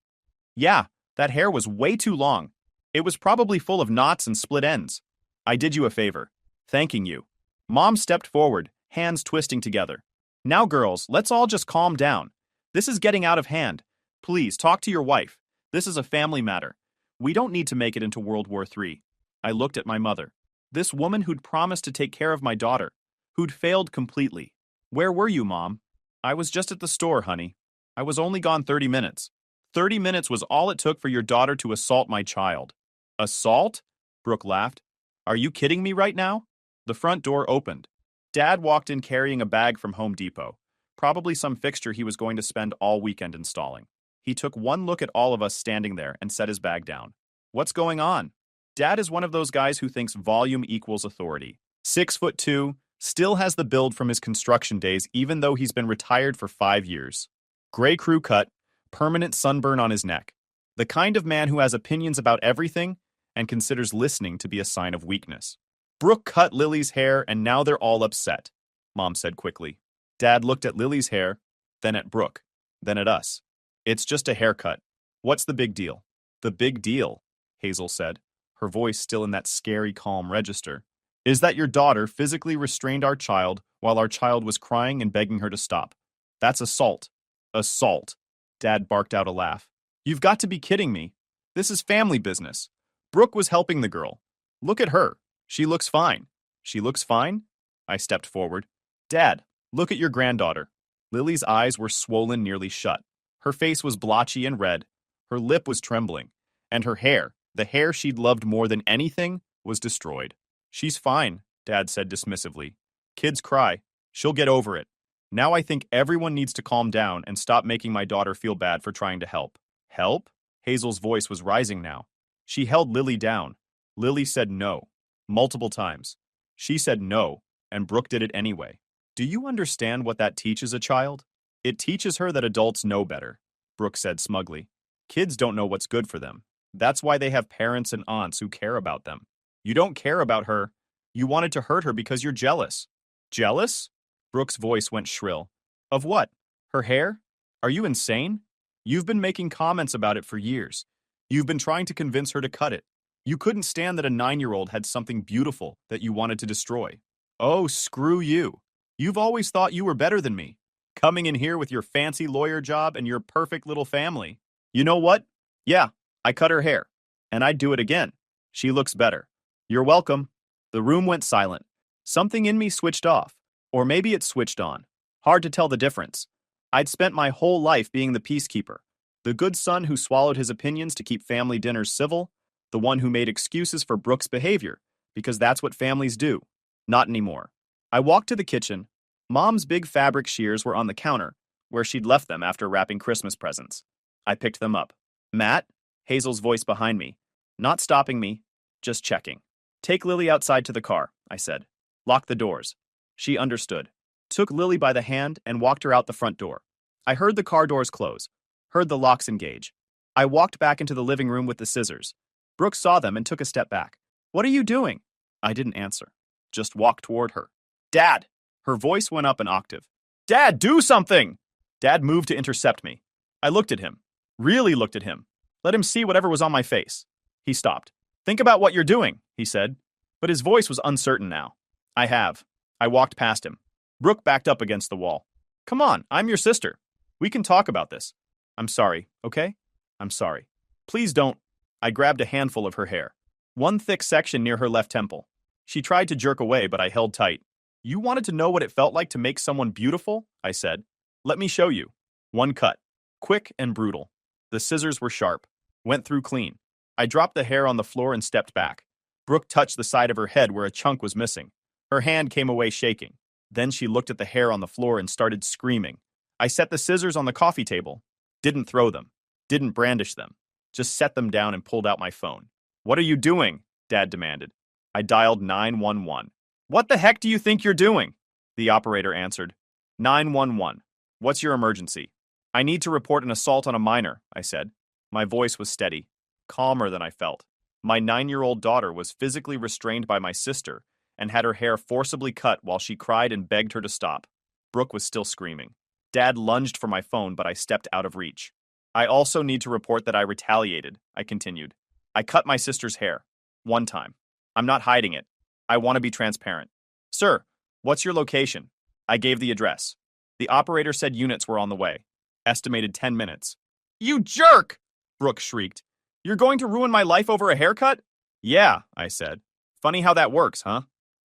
Yeah, that hair was way too long. It was probably full of knots and split ends. I did you a favor. Thanking you. Mom stepped forward, hands twisting together. Now, girls, let's all just calm down. This is getting out of hand. Please, talk to your wife. This is a family matter. We don't need to make it into World War III. I looked at my mother. This woman who'd promised to take care of my daughter, who'd failed completely. Where were you, Mom? I was just at the store, honey. I was only gone 30 minutes. 30 minutes was all it took for your daughter to assault my child. Assault? Brooke laughed. Are you kidding me right now? The front door opened. Dad walked in carrying a bag from Home Depot, probably some fixture he was going to spend all weekend installing. He took one look at all of us standing there and set his bag down. What's going on? Dad is one of those guys who thinks volume equals authority. 6'2", still has the build from his construction days even though he's been retired for 5 years. Gray crew cut, permanent sunburn on his neck. The kind of man who has opinions about everything and considers listening to be a sign of weakness. Brooke cut Lily's hair and now they're all upset, Mom said quickly. Dad looked at Lily's hair, then at Brooke, then at us. It's just a haircut. What's the big deal? The big deal, Hazel said, her voice still in that scary calm register, is that your daughter physically restrained our child while our child was crying and begging her to stop. That's assault. Assault. Dad barked out a laugh. You've got to be kidding me. This is family business. Brooke was helping the girl. Look at her. She looks fine. She looks fine? I stepped forward. Dad, look at your granddaughter. Lily's eyes were swollen nearly shut. Her face was blotchy and red. Her lip was trembling. And her hair, the hair she'd loved more than anything, was destroyed. She's fine, Dad said dismissively. Kids cry. She'll get over it. Now I think everyone needs to calm down and stop making my daughter feel bad for trying to help. Help? Hazel's voice was rising now. She held Lily down. Lily said no. Multiple times. She said no, and Brooke did it anyway. Do you understand what that teaches a child? It teaches her that adults know better, Brooke said smugly. Kids don't know what's good for them. That's why they have parents and aunts who care about them. You don't care about her. You wanted to hurt her because you're jealous. Jealous? Brooke's voice went shrill. Of what? Her hair? Are you insane? You've been making comments about it for years. You've been trying to convince her to cut it. You couldn't stand that a 9-year-old had something beautiful that you wanted to destroy. Oh, screw you. You've always thought you were better than me. Coming in here with your fancy lawyer job and your perfect little family. You know what? Yeah, I cut her hair. And I'd do it again. She looks better. You're welcome. The room went silent. Something in me switched off. Or maybe it switched on. Hard to tell the difference. I'd spent my whole life being the peacekeeper. The good son who swallowed his opinions to keep family dinners civil. The one who made excuses for Brooke's behavior, because that's what families do. Not anymore. I walked to the kitchen. Mom's big fabric shears were on the counter, where she'd left them after wrapping Christmas presents. I picked them up. Matt? Hazel's voice behind me. Not stopping me, just checking. Take Lily outside to the car, I said. Lock the doors. She understood. Took Lily by the hand and walked her out the front door. I heard the car doors close, heard the locks engage. I walked back into the living room with the scissors. Brooke saw them and took a step back. What are you doing? I didn't answer. Just walked toward her. Dad! Her voice went up an octave. Dad, do something! Dad moved to intercept me. I looked at him. Really looked at him. Let him see whatever was on my face. He stopped. Think about what you're doing, he said. But his voice was uncertain now. I have. I walked past him. Brooke backed up against the wall. Come on, I'm your sister. We can talk about this. I'm sorry, okay? I'm sorry. Please don't. I grabbed a handful of her hair. One thick section near her left temple. She tried to jerk away, but I held tight. You wanted to know what it felt like to make someone beautiful? I said. Let me show you. One cut. Quick and brutal. The scissors were sharp. Went through clean. I dropped the hair on the floor and stepped back. Brooke touched the side of her head where a chunk was missing. Her hand came away shaking. Then she looked at the hair on the floor and started screaming. I set the scissors on the coffee table. Didn't throw them. Didn't brandish them. Just set them down and pulled out my phone. What are you doing? Dad demanded. I dialed 911. What the heck do you think you're doing? The operator answered. 911. What's your emergency? I need to report an assault on a minor, I said. My voice was steady, calmer than I felt. My 9-year-old daughter was physically restrained by my sister, and had her hair forcibly cut while she cried and begged her to stop. Brooke was still screaming. Dad lunged for my phone, but I stepped out of reach. I also need to report that I retaliated, I continued. I cut my sister's hair. One time. I'm not hiding it. I want to be transparent. Sir, what's your location? I gave the address. The operator said units were on the way. Estimated 10 minutes. You jerk! Brooke shrieked. You're going to ruin my life over a haircut? Yeah, I said. Funny how that works, huh?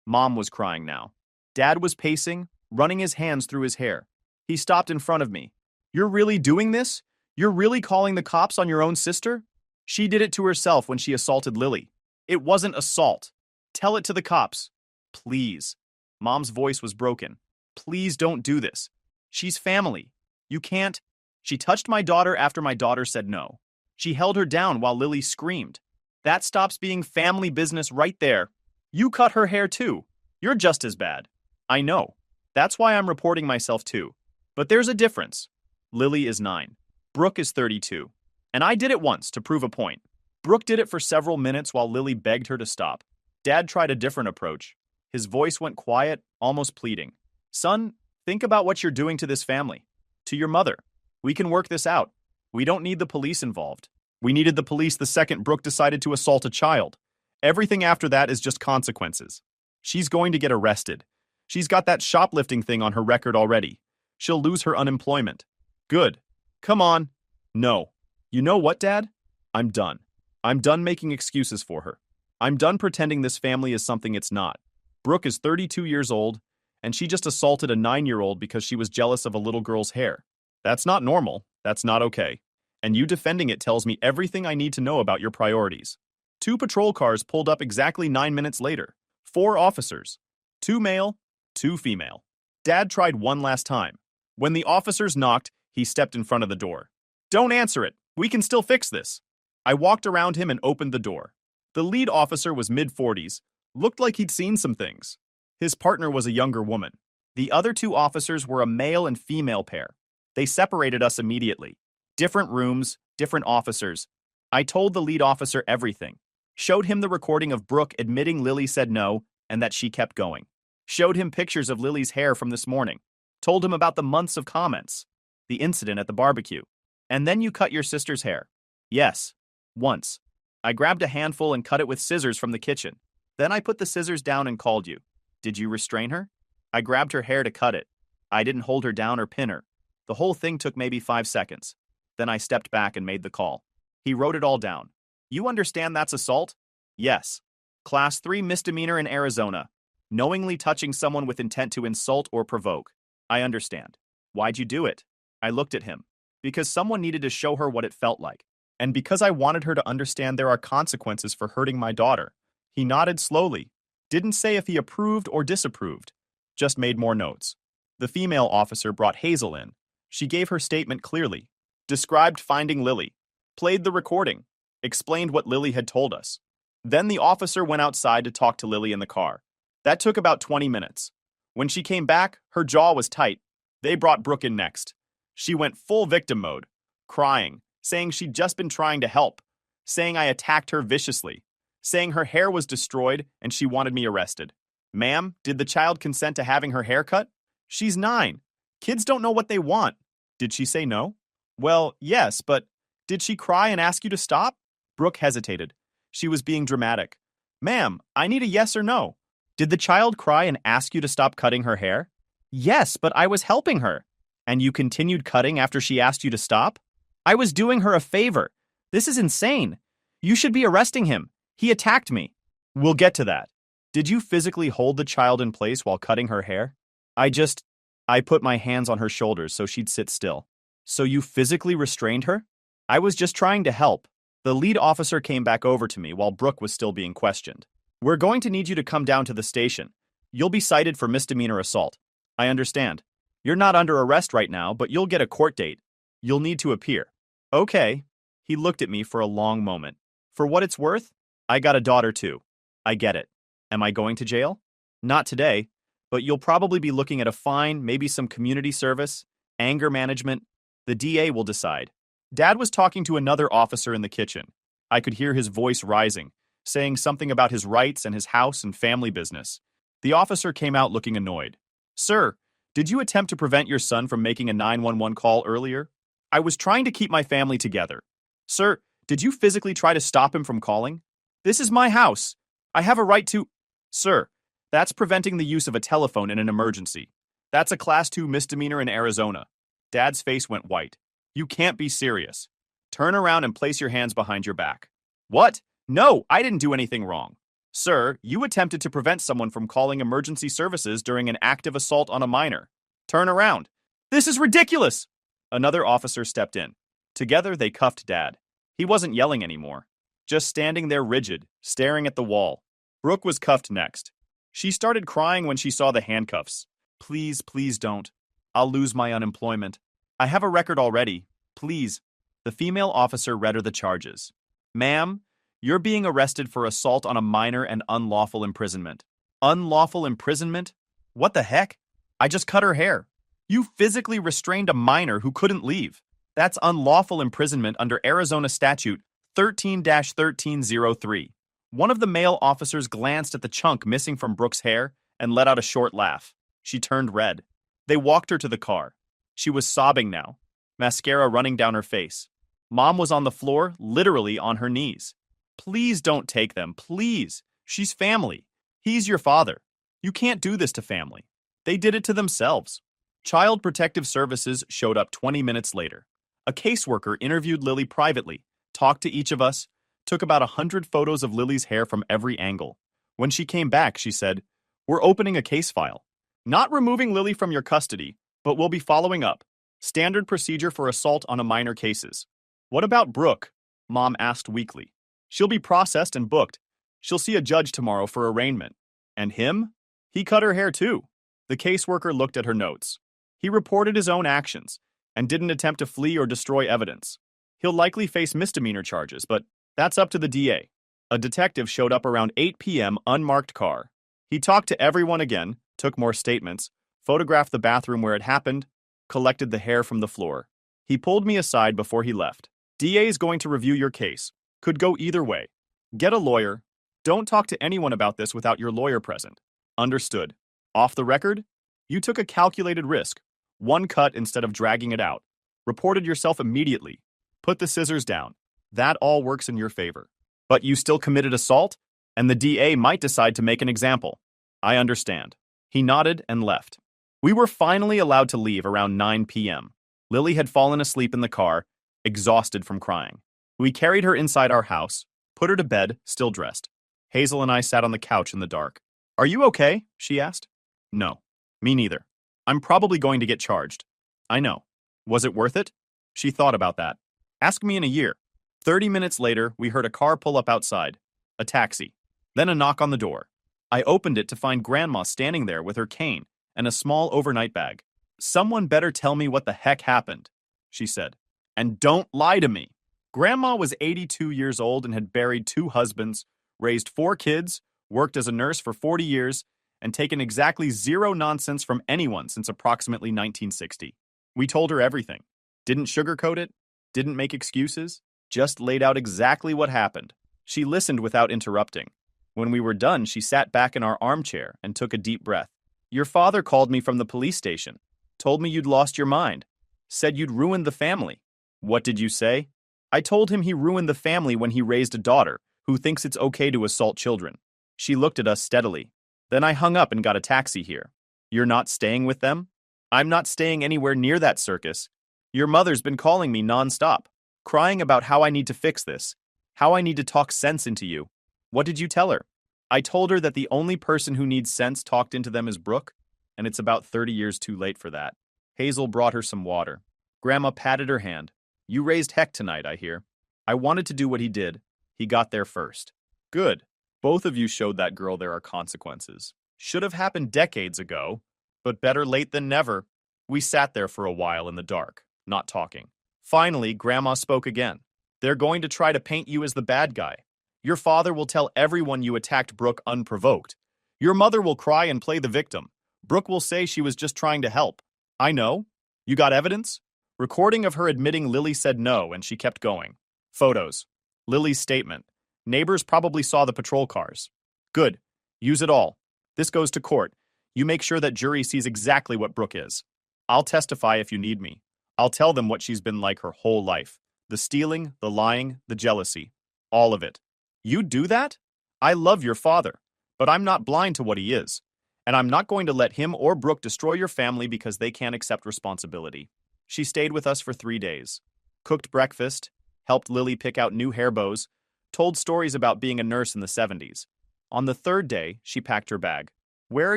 Mom was crying now. Dad was pacing, running his hands through his hair. He stopped in front of me. You're really doing this? You're really calling the cops on your own sister? She did it to herself when she assaulted Lily. It wasn't assault. Tell it to the cops. Please. Mom's voice was broken. Please don't do this. She's family. You can't. She touched my daughter after my daughter said no. She held her down while Lily screamed. That stops being family business right there. You cut her hair too. You're just as bad. I know. That's why I'm reporting myself too. But there's a difference. Lily is 9. Brooke is 32. And I did it once to prove a point. Brooke did it for several minutes while Lily begged her to stop. Dad tried a different approach. His voice went quiet, almost pleading. Son, think about what you're doing to this family. To your mother. We can work this out. We don't need the police involved. We needed the police the second Brooke decided to assault a child. Everything after that is just consequences. She's going to get arrested. She's got that shoplifting thing on her record already. She'll lose her unemployment. Good. Come on. No. You know what, Dad? I'm done. I'm done making excuses for her. I'm done pretending this family is something it's not. Brooke is 32 years old, and she just assaulted a 9-year-old because she was jealous of a little girl's hair. That's not normal. That's not okay. And you defending it tells me everything I need to know about your priorities. 2 patrol cars pulled up exactly 9 minutes later. 4 officers. 2 male, 2 female. Dad tried one last time. When the officers knocked, he stepped in front of the door. Don't answer it. We can still fix this. I walked around him and opened the door. The lead officer was mid-40s, looked like he'd seen some things. His partner was a younger woman. The other 2 officers were a male and female pair. They separated us immediately. Different rooms, different officers. I told the lead officer everything. Showed him the recording of Brooke admitting Lily said no and that she kept going. Showed him pictures of Lily's hair from this morning. Told him about the months of comments. The incident at the barbecue. And then you cut your sister's hair. Yes. Once. I grabbed a handful and cut it with scissors from the kitchen. Then I put the scissors down and called you. Did you restrain her? I grabbed her hair to cut it. I didn't hold her down or pin her. The whole thing took maybe 5 seconds. Then I stepped back and made the call. He wrote it all down. You understand that's assault? Yes. Class 3 misdemeanor in Arizona. Knowingly touching someone with intent to insult or provoke. I understand. Why'd you do it? I looked at him. Because someone needed to show her what it felt like. And because I wanted her to understand there are consequences for hurting my daughter. He nodded slowly. Didn't say if he approved or disapproved. Just made more notes. The female officer brought Hazel in. She gave her statement clearly. Described finding Lily. Played the recording. Explained what Lily had told us. Then the officer went outside to talk to Lily in the car. That took about 20 minutes. When she came back, her jaw was tight. They brought Brooke in next. She went full victim mode. Crying. Saying she'd just been trying to help. Saying I attacked her viciously. Saying her hair was destroyed and she wanted me arrested. Ma'am, did the child consent to having her hair cut? She's 9. Kids don't know what they want. Did she say no? Well, yes, but did she cry and ask you to stop? Brooke hesitated. She was being dramatic. Ma'am, I need a yes or no. Did the child cry and ask you to stop cutting her hair? Yes, but I was helping her. And you continued cutting after she asked you to stop? I was doing her a favor. This is insane. You should be arresting him. He attacked me. We'll get to that. Did you physically hold the child in place while cutting her hair? I put my hands on her shoulders so she'd sit still. So you physically restrained her? I was just trying to help. The lead officer came back over to me while Brooke was still being questioned. We're going to need you to come down to the station. You'll be cited for misdemeanor assault. I understand. You're not under arrest right now, but you'll get a court date. You'll need to appear. Okay. He looked at me for a long moment. For what it's worth, I got a daughter too. I get it. Am I going to jail? Not today, but you'll probably be looking at a fine, maybe some community service, anger management. The DA will decide. Dad was talking to another officer in the kitchen. I could hear his voice rising, saying something about his rights and his house and family business. The officer came out looking annoyed. Sir, did you attempt to prevent your son from making a 911 call earlier? I was trying to keep my family together. Sir, did you physically try to stop him from calling? This is my house. I have a right to... Sir, that's preventing the use of a telephone in an emergency. That's a Class 2 misdemeanor in Arizona. Dad's face went white. You can't be serious. Turn around and place your hands behind your back. What? No, I didn't do anything wrong. Sir, you attempted to prevent someone from calling emergency services during an active assault on a minor. Turn around. This is ridiculous! Another officer stepped in. Together, they cuffed Dad. He wasn't yelling anymore, just standing there rigid, staring at the wall. Brooke was cuffed next. She started crying when she saw the handcuffs. Please, please don't. I'll lose my unemployment. I have a record already. Please. The female officer read her the charges. Ma'am, you're being arrested for assault on a minor and unlawful imprisonment. Unlawful imprisonment? What the heck? I just cut her hair. You physically restrained a minor who couldn't leave. That's unlawful imprisonment under Arizona Statute 13-1303. One of the male officers glanced at the chunk missing from Brooke's hair and let out a short laugh. She turned red. They walked her to the car. She was sobbing now, mascara running down her face. Mom was on the floor, literally on her knees. Please don't take them, please. She's family. He's your father. You can't do this to family. They did it to themselves. Child Protective Services showed up 20 minutes later. A caseworker interviewed Lily privately, talked to each of us, took about 100 photos of Lily's hair from every angle. When she came back, she said, "We're opening a case file. Not removing Lily from your custody, but we'll be following up. Standard procedure for assault on a minor cases." What about Brooke? Mom asked weakly. She'll be processed and booked. She'll see a judge tomorrow for arraignment. And him? He cut her hair too. The caseworker looked at her notes. He reported his own actions and didn't attempt to flee or destroy evidence. He'll likely face misdemeanor charges, but that's up to the DA. A detective showed up around 8 p.m. unmarked car. He talked to everyone again, took more statements, photographed the bathroom where it happened, collected the hair from the floor. He pulled me aside before he left. DA is going to review your case. Could go either way. Get a lawyer. Don't talk to anyone about this without your lawyer present. Understood. Off the record? You took a calculated risk. One cut instead of dragging it out. Reported yourself immediately. Put the scissors down. That all works in your favor. But you still committed assault, and the DA might decide to make an example. I understand. He nodded and left. We were finally allowed to leave around 9 p.m. Lily had fallen asleep in the car, exhausted from crying. We carried her inside our house, put her to bed, still dressed. Hazel and I sat on the couch in the dark. Are you okay? She asked. No. Me neither. I'm probably going to get charged. I know. Was it worth it? She thought about that. Ask me in a year. 30 minutes later, we heard a car pull up outside. A taxi. Then a knock on the door. I opened it to find Grandma standing there with her cane and a small overnight bag. Someone better tell me what the heck happened, she said. And don't lie to me. Grandma was 82 years old and had buried 2 husbands, raised 4 kids, worked as a nurse for 40 years, and taken exactly zero nonsense from anyone since approximately 1960. We told her everything. Didn't sugarcoat it, didn't make excuses, just laid out exactly what happened. She listened without interrupting. When we were done, she sat back in our armchair and took a deep breath. Your father called me from the police station, told me you'd lost your mind, said you'd ruined the family. What did you say? I told him he ruined the family when he raised a daughter who thinks it's okay to assault children. She looked at us steadily. Then I hung up and got a taxi here. You're not staying with them? I'm not staying anywhere near that circus. Your mother's been calling me nonstop, crying about how I need to fix this, how I need to talk sense into you. What did you tell her? I told her that the only person who needs sense talked into them is Brooke, and it's about 30 years too late for that. Hazel brought her some water. Grandma patted her hand. You raised heck tonight, I hear. I wanted to do what he did. He got there first. Good. Both of you showed that girl there are consequences. Should have happened decades ago, but better late than never. We sat there for a while in the dark, not talking. Finally, Grandma spoke again. They're going to try to paint you as the bad guy. Your father will tell everyone you attacked Brooke unprovoked. Your mother will cry and play the victim. Brooke will say she was just trying to help. I know. You got evidence? Recording of her admitting Lily said no and she kept going. Photos. Lily's statement. Neighbors probably saw the patrol cars. Good. Use it all. This goes to court. You make sure that jury sees exactly what Brooke is. I'll testify if you need me. I'll tell them what she's been like her whole life. The stealing, the lying, the jealousy. All of it. You do that? I love your father, but I'm not blind to what he is. And I'm not going to let him or Brooke destroy your family because they can't accept responsibility. She stayed with us for 3 days. Cooked breakfast, helped Lily pick out new hair bows, told stories about being a nurse in the 70s. On the 3rd day, she packed her bag. Where are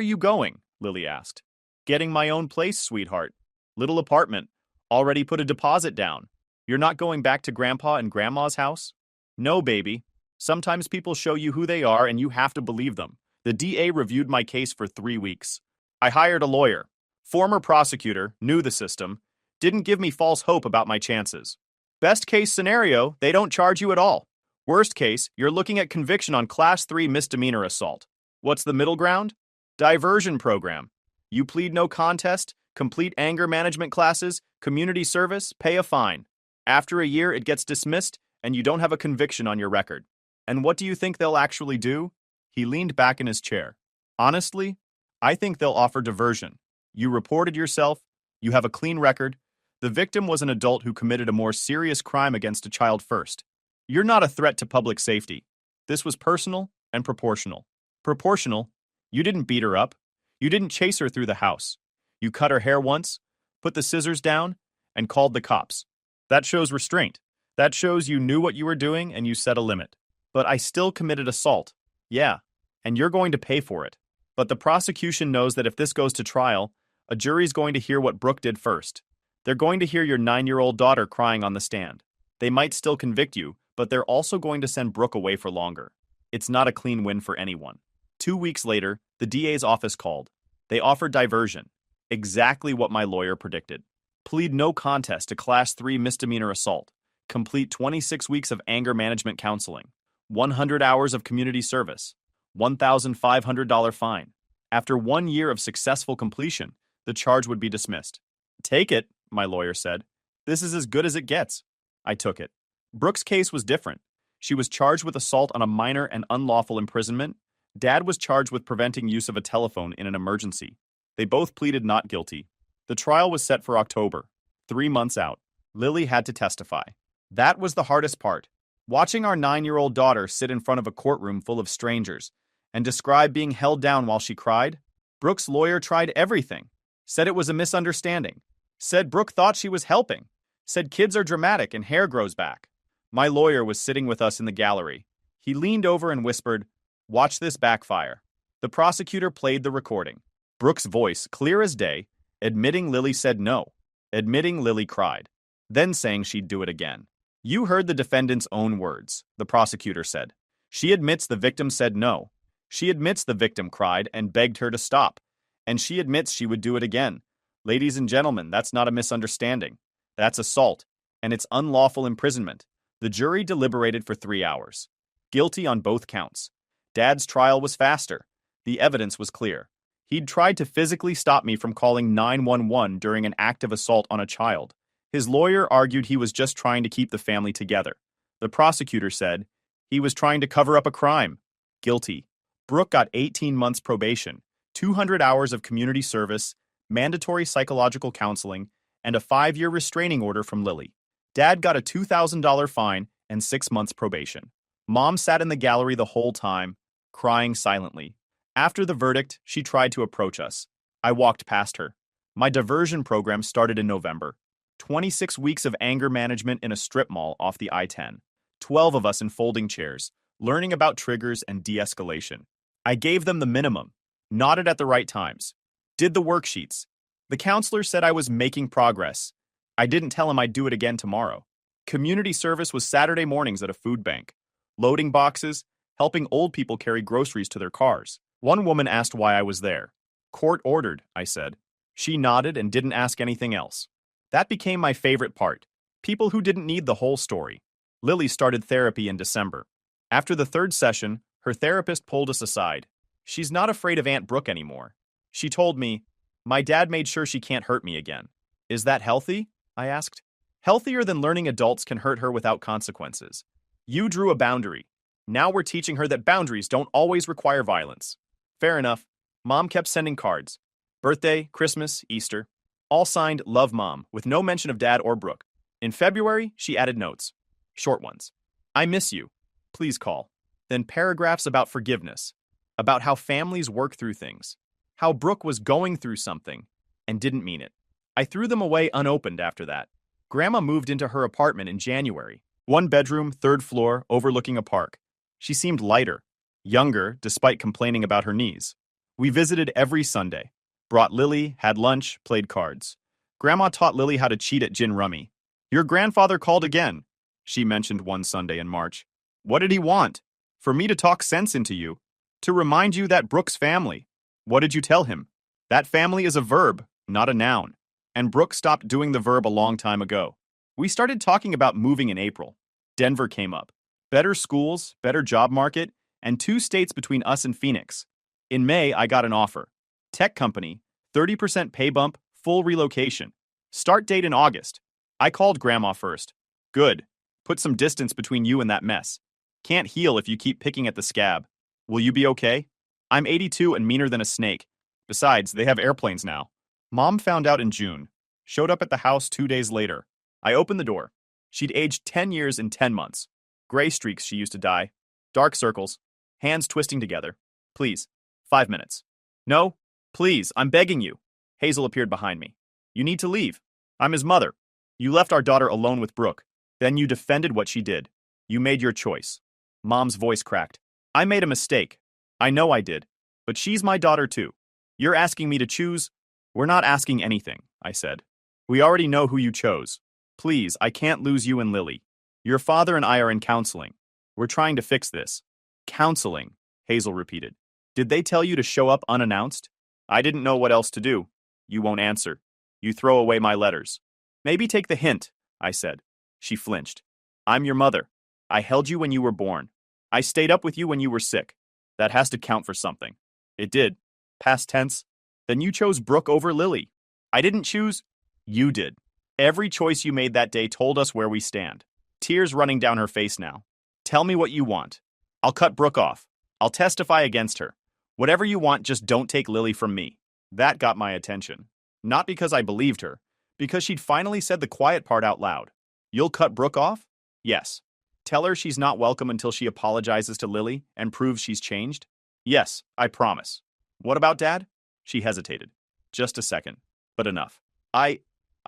you going? Lily asked. Getting my own place, sweetheart. Little apartment. Already put a deposit down. You're not going back to Grandpa and Grandma's house? No, baby. Sometimes people show you who they are and you have to believe them. The DA reviewed my case for 3 weeks. I hired a lawyer. Former prosecutor, knew the system, didn't give me false hope about my chances. Best case scenario, they don't charge you at all. Worst case, you're looking at conviction on Class 3 misdemeanor assault. What's the middle ground? Diversion program. You plead no contest, complete anger management classes, community service, pay a fine. After a year, it gets dismissed, and you don't have a conviction on your record. And what do you think they'll actually do? He leaned back in his chair. Honestly, I think they'll offer diversion. You reported yourself, you have a clean record. The victim was an adult who committed a more serious crime against a child first. You're not a threat to public safety. This was personal and proportional. Proportional, you didn't beat her up. You didn't chase her through the house. You cut her hair once, put the scissors down, and called the cops. That shows restraint. That shows you knew what you were doing and you set a limit. But I still committed assault. Yeah, and you're going to pay for it. But the prosecution knows that if this goes to trial, a jury's going to hear what Brooke did first. They're going to hear your 9-year-old daughter crying on the stand. They might still convict you, but they're also going to send Brooke away for longer. It's not a clean win for anyone. 2 weeks later, the DA's office called. They offered diversion. Exactly what my lawyer predicted. Plead no contest to Class 3 misdemeanor assault. Complete 26 weeks of anger management counseling. 100 hours of community service. $1,500 fine. After 1 year of successful completion, the charge would be dismissed. Take it, my lawyer said. This is as good as it gets. I took it. Brooke's case was different. She was charged with assault on a minor and unlawful imprisonment. Dad was charged with preventing use of a telephone in an emergency. They both pleaded not guilty. The trial was set for October. 3 months out. Lily had to testify. That was the hardest part. Watching our 9-year-old daughter sit in front of a courtroom full of strangers and describe being held down while she cried. Brooke's lawyer tried everything. Said it was a misunderstanding. Said Brooke thought she was helping. Said kids are dramatic and hair grows back. My lawyer was sitting with us in the gallery. He leaned over and whispered, "Watch this backfire." The prosecutor played the recording. Brooke's voice, clear as day, admitting Lily said no, admitting Lily cried, then saying she'd do it again. You heard the defendant's own words, the prosecutor said. She admits the victim said no. She admits the victim cried and begged her to stop. And she admits she would do it again. Ladies and gentlemen, that's not a misunderstanding. That's assault, and it's unlawful imprisonment. The jury deliberated for 3 hours. Guilty on both counts. Dad's trial was faster. The evidence was clear. He'd tried to physically stop me from calling 911 during an act of assault on a child. His lawyer argued he was just trying to keep the family together. The prosecutor said he was trying to cover up a crime. Guilty. Brooke got 18 months probation, 200 hours of community service, mandatory psychological counseling, and a 5-year restraining order from Lily. Dad got a $2,000 fine and 6 months probation. Mom sat in the gallery the whole time, crying silently. After the verdict, she tried to approach us. I walked past her. My diversion program started in November. 26 weeks of anger management in a strip mall off the I-10. 12 of us in folding chairs, learning about triggers and de-escalation. I gave them the minimum, nodded at the right times, did the worksheets. The counselor said I was making progress. I didn't tell him I'd do it again tomorrow. Community service was Saturday mornings at a food bank. Loading boxes, helping old people carry groceries to their cars. One woman asked why I was there. Court ordered, I said. She nodded and didn't ask anything else. That became my favorite part. People who didn't need the whole story. Lily started therapy in December. After the 3rd session, her therapist pulled us aside. She's not afraid of Aunt Brooke anymore. She told me, "My dad made sure she can't hurt me again." Is that healthy? I asked. Healthier than learning adults can hurt her without consequences. You drew a boundary. Now we're teaching her that boundaries don't always require violence. Fair enough. Mom kept sending cards. Birthday, Christmas, Easter. All signed Love Mom, with no mention of Dad or Brooke. In February, she added notes. Short ones. I miss you. Please call. Then paragraphs about forgiveness. About how families work through things. How Brooke was going through something and didn't mean it. I threw them away unopened after that. Grandma moved into her apartment in January. 1 bedroom, 3rd floor, overlooking a park. She seemed lighter, younger, despite complaining about her knees. We visited every Sunday. Brought Lily, had lunch, played cards. Grandma taught Lily how to cheat at gin rummy. Your grandfather called again, she mentioned one Sunday in March. What did he want? For me to talk sense into you. To remind you that Brooke's family. What did you tell him? That family is a verb, not a noun. And Brooke stopped doing the verb a long time ago. We started talking about moving in April. Denver came up. Better schools, better job market, and 2 states between us and Phoenix. In May, I got an offer. Tech company, 30% pay bump, full relocation. Start date in August. I called Grandma first. Good. Put some distance between you and that mess. Can't heal if you keep picking at the scab. Will you be okay? I'm 82 and meaner than a snake. Besides, they have airplanes now. Mom found out in June. Showed up at the house 2 days later. I opened the door. She'd aged 10 years in 10 months. Gray streaks she used to dye. Dark circles. Hands twisting together. Please. 5 minutes. No. Please, I'm begging you. Hazel appeared behind me. You need to leave. I'm his mother. You left our daughter alone with Brooke. Then you defended what she did. You made your choice. Mom's voice cracked. I made a mistake. I know I did. But she's my daughter too. You're asking me to choose? We're not asking anything, I said. We already know who you chose. Please, I can't lose you and Lily. Your father and I are in counseling. We're trying to fix this. Counseling, Hazel repeated. Did they tell you to show up unannounced? I didn't know what else to do. You won't answer. You throw away my letters. Maybe take the hint, I said. She flinched. I'm your mother. I held you when you were born. I stayed up with you when you were sick. That has to count for something. It did. Past tense. Then you chose Brooke over Lily. I didn't choose. You did. Every choice you made that day told us where we stand. Tears running down her face now. Tell me what you want. I'll cut Brooke off. I'll testify against her. Whatever you want, just don't take Lily from me. That got my attention. Not because I believed her, because she'd finally said the quiet part out loud. You'll cut Brooke off? Yes. Tell her she's not welcome until she apologizes to Lily and proves she's changed? Yes, I promise. What about Dad? She hesitated. Just a second, but enough. I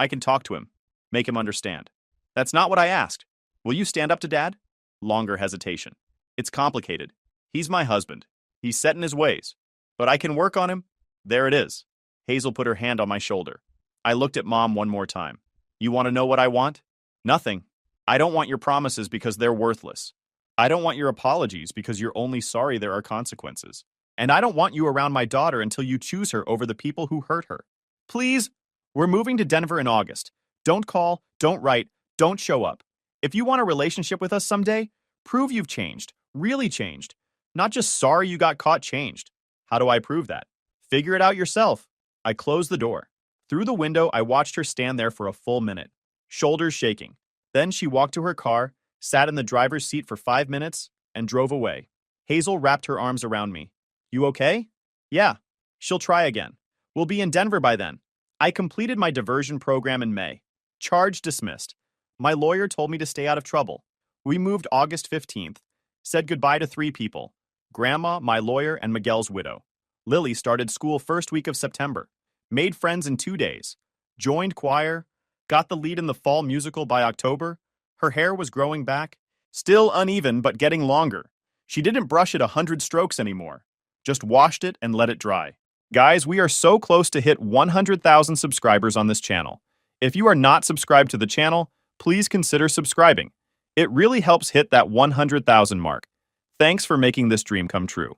can talk to him, make him understand. That's not what I asked. Will you stand up to Dad? Longer hesitation. It's complicated. He's my husband. He's set in his ways. But I can work on him. There it is. Hazel put her hand on my shoulder. I looked at Mom one more time. You want to know what I want? Nothing. I don't want your promises because they're worthless. I don't want your apologies because you're only sorry there are consequences. And I don't want you around my daughter until you choose her over the people who hurt her. Please, we're moving to Denver in August. Don't call, don't write, don't show up. If you want a relationship with us someday, prove you've changed, really changed. Not just sorry you got caught changed. How do I prove that? Figure it out yourself. I closed the door. Through the window, I watched her stand there for a full minute, shoulders shaking. Then she walked to her car, sat in the driver's seat for 5 minutes, and drove away. Hazel wrapped her arms around me. You okay? Yeah. She'll try again. We'll be in Denver by then. I completed my diversion program in May. Charge dismissed. My lawyer told me to stay out of trouble. We moved August 15th. Said goodbye to 3 people. Grandma, my lawyer, and Miguel's widow. Lily started school first week of September. Made friends in 2 days. Joined choir. Got the lead in the fall musical by October. Her hair was growing back. Still uneven, but getting longer. She didn't brush it 100 strokes anymore. Just washed it and let it dry. Guys, we are so close to hit 100,000 subscribers on this channel. If you are not subscribed to the channel, please consider subscribing. It really helps hit that 100,000 mark. Thanks for making this dream come true.